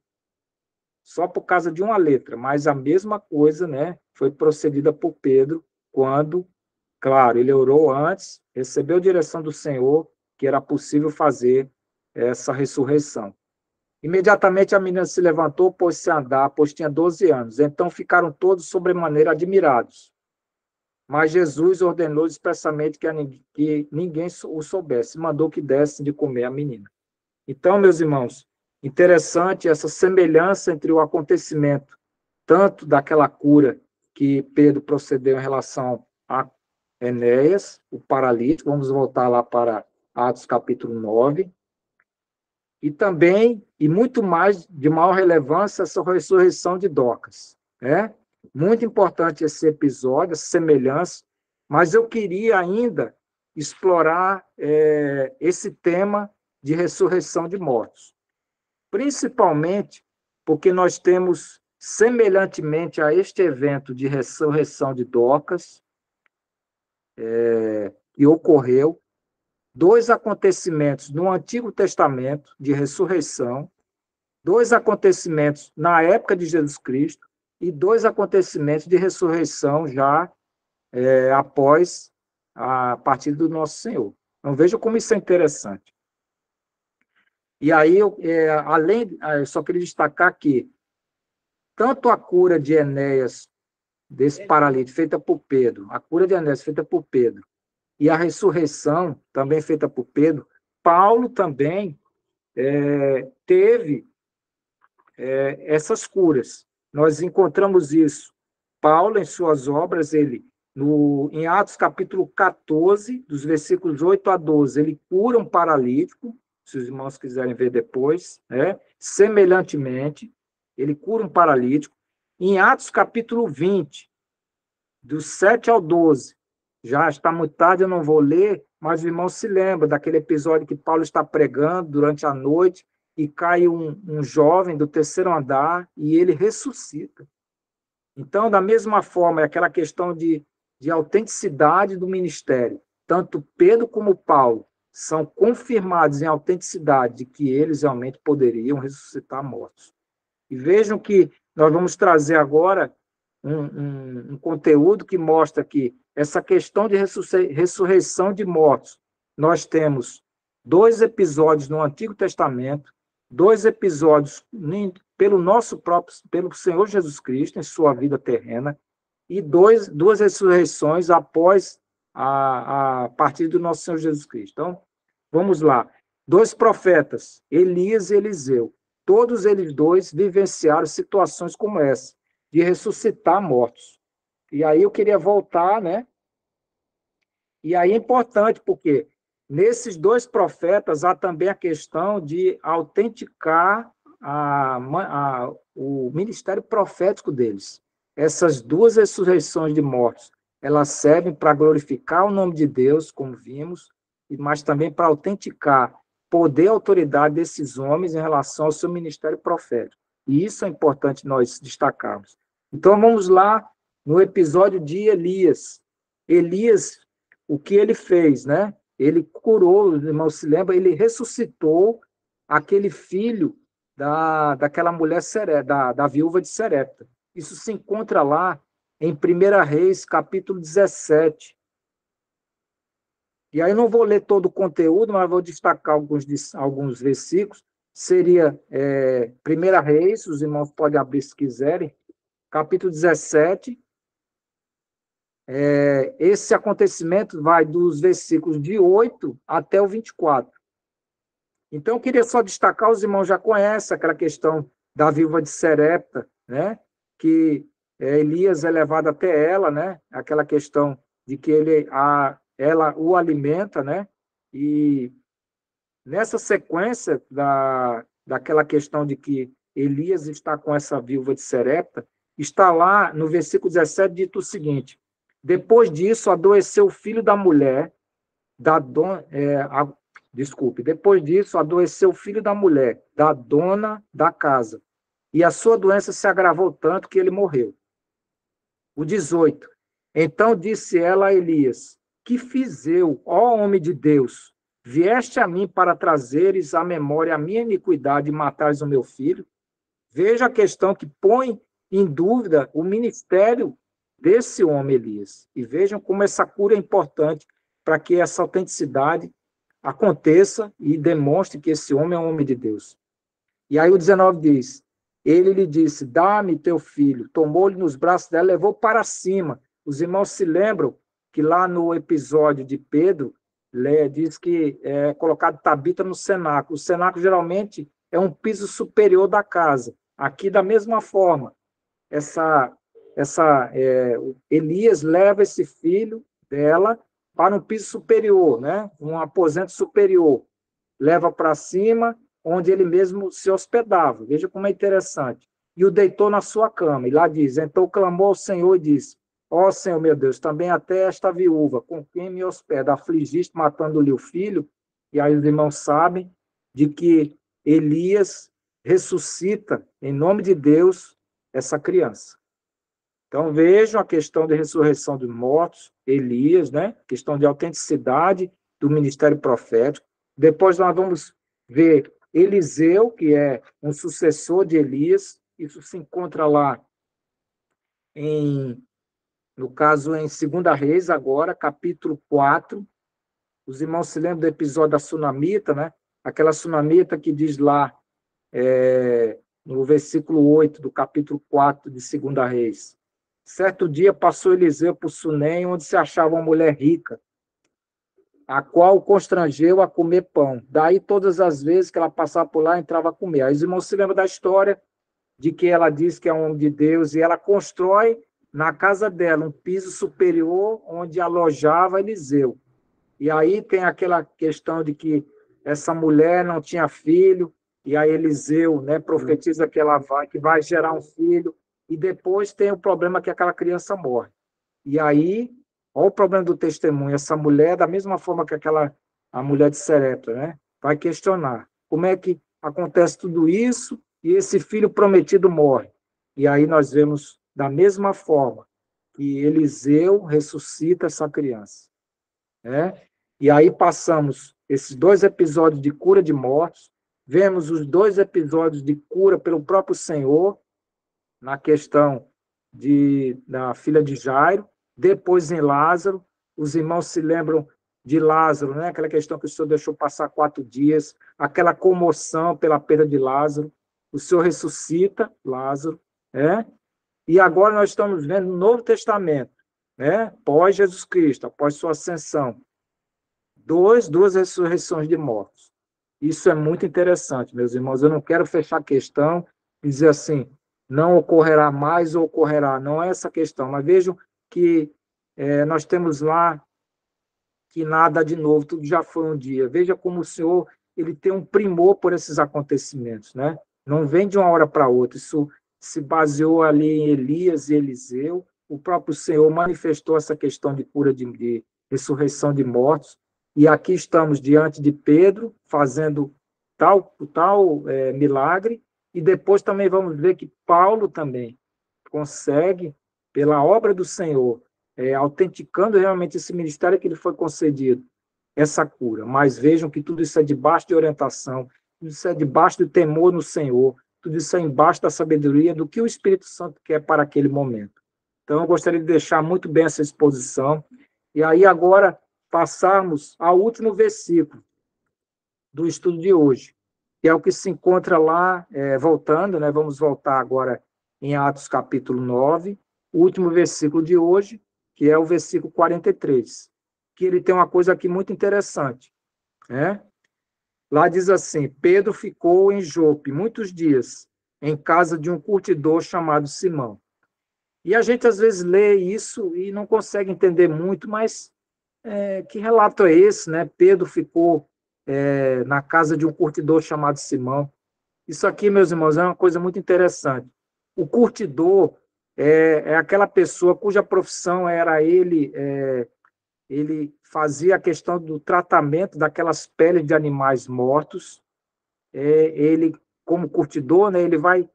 só por causa de uma letra, mas a mesma coisa, né, foi procedida por Pedro quando, claro, ele orou antes, recebeu direção do Senhor, que era possível fazer essa ressurreição. Imediatamente a menina se levantou, pôs-se a andar, pois tinha 12 anos. Então ficaram todos sobremaneira admirados. Mas Jesus ordenou expressamente que ninguém o soubesse, mandou que desse de comer a menina. Então, meus irmãos, interessante essa semelhança entre o acontecimento, tanto daquela cura que Pedro procedeu em relação a Enéas, o paralítico, vamos voltar lá para Atos capítulo 9, e também, e muito mais, de maior relevância, essa ressurreição de Dorcas. Né? Muito importante esse episódio, essa semelhança, mas eu queria ainda explorar esse tema de ressurreição de mortos. Principalmente porque nós temos, semelhantemente a este evento de ressurreição de Dorcas, que ocorreu, dois acontecimentos no Antigo Testamento de ressurreição, dois acontecimentos na época de Jesus Cristo e dois acontecimentos de ressurreição já após a partida do nosso Senhor. Então, veja como isso é interessante. E aí, eu só queria destacar que tanto a cura de Enéas, desse paralítico, feita por Pedro, a cura de Enéas feita por Pedro, e a ressurreição, também feita por Pedro, Paulo também teve essas curas. Nós encontramos isso. Paulo, em suas obras, em Atos capítulo 14, dos versículos 8 a 12, ele cura um paralítico, se os irmãos quiserem ver depois, semelhantemente, ele cura um paralítico. Em Atos capítulo 20, dos 7 ao 12, já está muito tarde, eu não vou ler, mas o irmão se lembra daquele episódio que Paulo está pregando durante a noite e cai um jovem do terceiro andar e ele ressuscita. Então, da mesma forma, é aquela questão de autenticidade do ministério. Tanto Pedro como Paulo são confirmados em autenticidade de que eles realmente poderiam ressuscitar mortos. E vejam que nós vamos trazer agora um conteúdo que mostra que essa questão de ressurreição de mortos, nós temos dois episódios no Antigo Testamento, dois episódios pelo Senhor Jesus Cristo em sua vida terrena, e duas ressurreições após a partir do nosso Senhor Jesus Cristo. Então, vamos lá. Dois profetas, Elias e Eliseu, todos eles dois vivenciaram situações como essa, de ressuscitar mortos. E aí eu queria voltar, né? E aí é importante, porque nesses dois profetas há também a questão de autenticar o ministério profético deles. Essas duas ressurreições de mortos, elas servem para glorificar o nome de Deus, como vimos, mas também para autenticar poder e autoridade desses homens em relação ao seu ministério profético. E isso é importante nós destacarmos. Então, vamos lá no episódio de Elias. Elias, o que ele fez, né? Ele curou, os irmãos se lembram, ele ressuscitou aquele filho daquela mulher, da viúva de Serepta. Isso se encontra lá em 1 Reis, capítulo 17. E aí não vou ler todo o conteúdo, mas vou destacar alguns versículos. Seria 1 Reis, os irmãos podem abrir se quiserem, capítulo 17. Esse acontecimento vai dos versículos de 8 até o 24. Então, eu queria só destacar, os irmãos já conhecem aquela questão da viúva de Serepta, né? Que Elias é levado até ela, né? Aquela questão de que ela o alimenta, né? E nessa sequência daquela questão de que Elias está com essa viúva de Serepta, está lá no versículo 17 dito o seguinte: depois disso, adoeceu o filho da mulher, desculpe, depois disso adoeceu o filho da mulher, da dona da casa, e a sua doença se agravou tanto que ele morreu. O 18. Então disse ela a Elias: que fiz eu, ó homem de Deus? Vieste a mim para trazeres à memória a minha iniquidade e matares o meu filho? Veja a questão que põe em dúvida o ministério desse homem Elias. E vejam como essa cura é importante para que essa autenticidade aconteça e demonstre que esse homem é um homem de Deus. E aí o 19 diz: ele lhe disse: dá-me teu filho. Tomou-lhe nos braços dela, levou para cima. Os irmãos se lembram que lá no episódio de Pedro, diz que é colocado Tabita no cenáculo. O cenáculo geralmente é um piso superior da casa. Aqui, da mesma forma, Elias leva esse filho dela para um piso superior, né? Um aposento superior. Leva para cima, onde ele mesmo se hospedava. Veja como é interessante. E o deitou na sua cama. E lá diz: então clamou ao Senhor e disse: ó Senhor meu Deus, também até esta viúva, com quem me hospeda, afligiste, matando-lhe o filho. E aí os irmãos sabem de que Elias ressuscita, em nome de Deus, essa criança. Então vejam a questão de ressurreição dos mortos, Elias, né? Questão de autenticidade do ministério profético. Depois nós vamos ver Eliseu, que é um sucessor de Elias. Isso se encontra lá no caso, em 2 Reis, agora, capítulo 4. Os irmãos se lembram do episódio da Sunamita, né? Aquela Sunamita que diz lá, no versículo 8 do capítulo 4 de 2 Reis. Certo dia passou Eliseu por Sunem, onde se achava uma mulher rica, a qual o constrangeu a comer pão. Daí, todas as vezes que ela passava por lá, entrava a comer. Aí os irmãos se lembram da história de que ela diz que é um homem de Deus, e ela constrói na casa dela um piso superior onde alojava Eliseu. E aí tem aquela questão de que essa mulher não tinha filho, e aí Eliseu, né, profetiza que vai gerar um filho, e depois tem o problema que aquela criança morre. E aí, olha o problema do testemunho. Essa mulher, da mesma forma que a mulher de Serepta, né, vai questionar como é que acontece tudo isso e esse filho prometido morre. E aí nós vemos da mesma forma que Eliseu ressuscita essa criança, né? E aí passamos esses 2 episódios de cura de mortos, vemos os 2 episódios de cura pelo próprio Senhor, na questão da filha de Jairo, depois em Lázaro. Os irmãos se lembram de Lázaro, né? Aquela questão que o Senhor deixou passar 4 dias, aquela comoção pela perda de Lázaro. O Senhor ressuscita Lázaro, né? E agora nós estamos vendo no Novo Testamento, né? Pós Jesus Cristo, após sua ascensão, duas ressurreições de mortos. Isso é muito interessante, meus irmãos. Eu não quero fechar a questão e dizer assim, não ocorrerá mais ou ocorrerá. Não é essa questão. Mas vejam que nós temos lá que nada de novo, tudo já foi um dia. Veja como o Senhor ele tem um primor por esses acontecimentos, né? Não vem de uma hora para outra. Isso se baseou ali em Elias e Eliseu. O próprio Senhor manifestou essa questão de cura de ressurreição de mortos. E aqui estamos diante de Pedro, fazendo tal milagre, e depois também vamos ver que Paulo também consegue, pela obra do Senhor, autenticando realmente esse ministério que lhe foi concedido, essa cura. Mas vejam que tudo isso é debaixo de orientação, tudo isso é debaixo do temor no Senhor, tudo isso é embaixo da sabedoria do que o Espírito Santo quer para aquele momento. Então, eu gostaria de deixar muito bem essa exposição. E aí, agora, passarmos ao último versículo do estudo de hoje, que é o que se encontra lá, voltando, né? Vamos voltar agora em Atos capítulo 9, o último versículo de hoje, que é o versículo 43, que ele tem uma coisa aqui muito interessante, né? Lá diz assim: Pedro ficou em Jope muitos dias, em casa de um curtidor chamado Simão. E a gente às vezes lê isso e não consegue entender muito, mas que relato é esse, né? Pedro ficou na casa de um curtidor chamado Simão. Isso aqui, meus irmãos, é uma coisa muito interessante. O curtidor é aquela pessoa cuja profissão era ele ele fazia a questão do tratamento daquelas peles de animais mortos. Ele, como curtidor, né, ele vai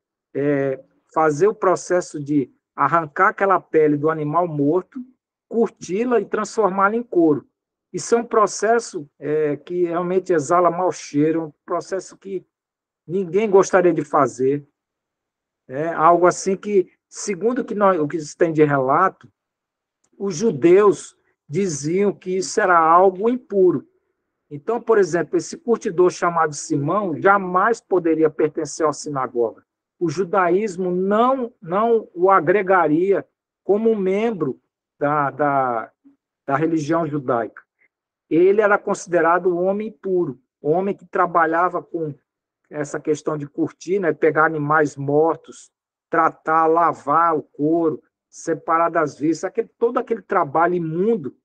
fazer o processo de arrancar aquela pele do animal morto, curti-la e transformá-la em couro. Isso é um processo que realmente exala mau cheiro, um processo que ninguém gostaria de fazer. Algo assim que, segundo o que se tem de relato, os judeus diziam que isso era algo impuro. Então, por exemplo, esse curtidor chamado Simão jamais poderia pertencer à sinagoga. O judaísmo não o agregaria como um membro da religião judaica. Ele era considerado um homem impuro, um homem que trabalhava com essa questão de curtir, né, pegar animais mortos, tratar, lavar o couro, separar das vísceras, todo aquele trabalho imundo,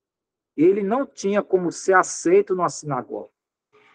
ele não tinha como ser aceito numa sinagoga.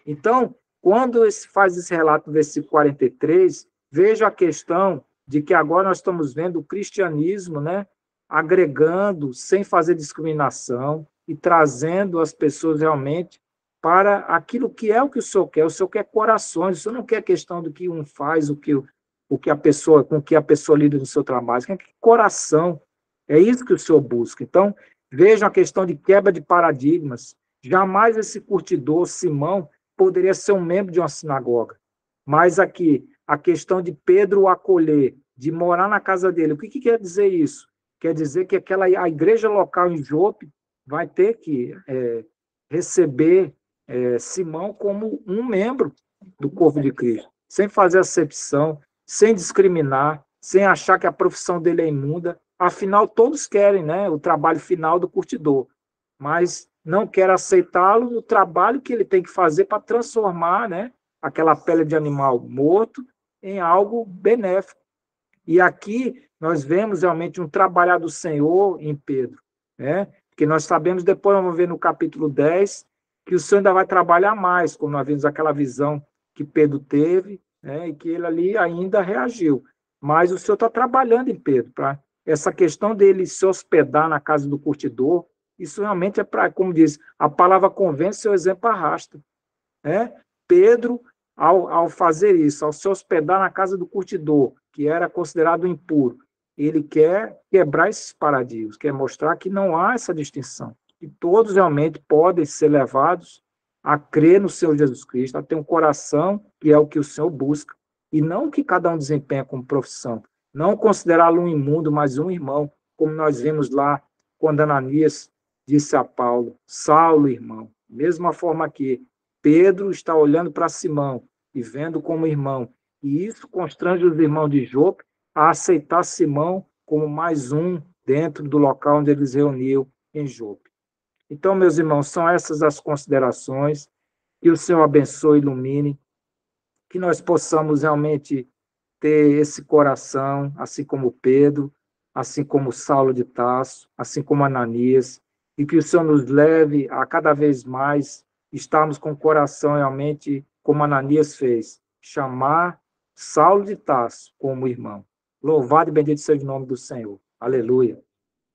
Então, quando faz esse relato no versículo 43, veja a questão de que agora nós estamos vendo o cristianismo, né, agregando, sem fazer discriminação, e trazendo as pessoas realmente para aquilo que é o que o Senhor quer. O Senhor quer corações, o Senhor não quer questão do que um faz, o que a pessoa, com que a pessoa lida no seu trabalho, o que é coração. É isso que o Senhor busca. Então, vejam a questão de quebra de paradigmas. Jamais esse curtidor, Simão, poderia ser um membro de uma sinagoga. Mas aqui, a questão de Pedro o acolher, de morar na casa dele, o que quer dizer isso? Quer dizer que a igreja local em Jope vai ter que receber Simão como um membro do corpo de Cristo, sem fazer acepção, sem discriminar, sem achar que a profissão dele é imunda. Afinal, todos querem, né, o trabalho final do curtidor, mas não quer aceitá-lo no trabalho que ele tem que fazer para transformar, né, aquela pele de animal morto em algo benéfico. E aqui nós vemos realmente um trabalhar do Senhor em Pedro, né? Porque nós sabemos, depois vamos ver no capítulo 10, que o Senhor ainda vai trabalhar mais, como nós vimos aquela visão que Pedro teve, né? E que ele ali ainda reagiu. Mas o Senhor está trabalhando em Pedro, para essa questão dele se hospedar na casa do curtidor, isso realmente é para, como diz, a palavra convence, o exemplo arrasta. Pedro, ao fazer isso, ao se hospedar na casa do curtidor, que era considerado impuro, ele quer quebrar esses paradigmas, quer mostrar que não há essa distinção, que todos realmente podem ser levados a crer no Senhor Jesus Cristo, a ter um coração que é o que o Senhor busca, e não o que cada um desempenha como profissão, não considerá-lo um imundo, mas um irmão, como nós vimos lá quando Ananias disse a Paulo, Saulo, irmão. Mesma forma que Pedro está olhando para Simão e vendo como irmão, e isso constrange os irmãos de Jope a aceitar Simão como mais um dentro do local onde eles reuniam em Jope. Então, meus irmãos, são essas as considerações, que o Senhor abençoe e ilumine, que nós possamos realmente ter esse coração, assim como Pedro, assim como Saulo de Tarso, assim como Ananias, e que o Senhor nos leve a cada vez mais estarmos com o coração realmente como Ananias fez, chamar Saulo de Tarso como irmão. Louvado e bendito seja o nome do Senhor. Aleluia.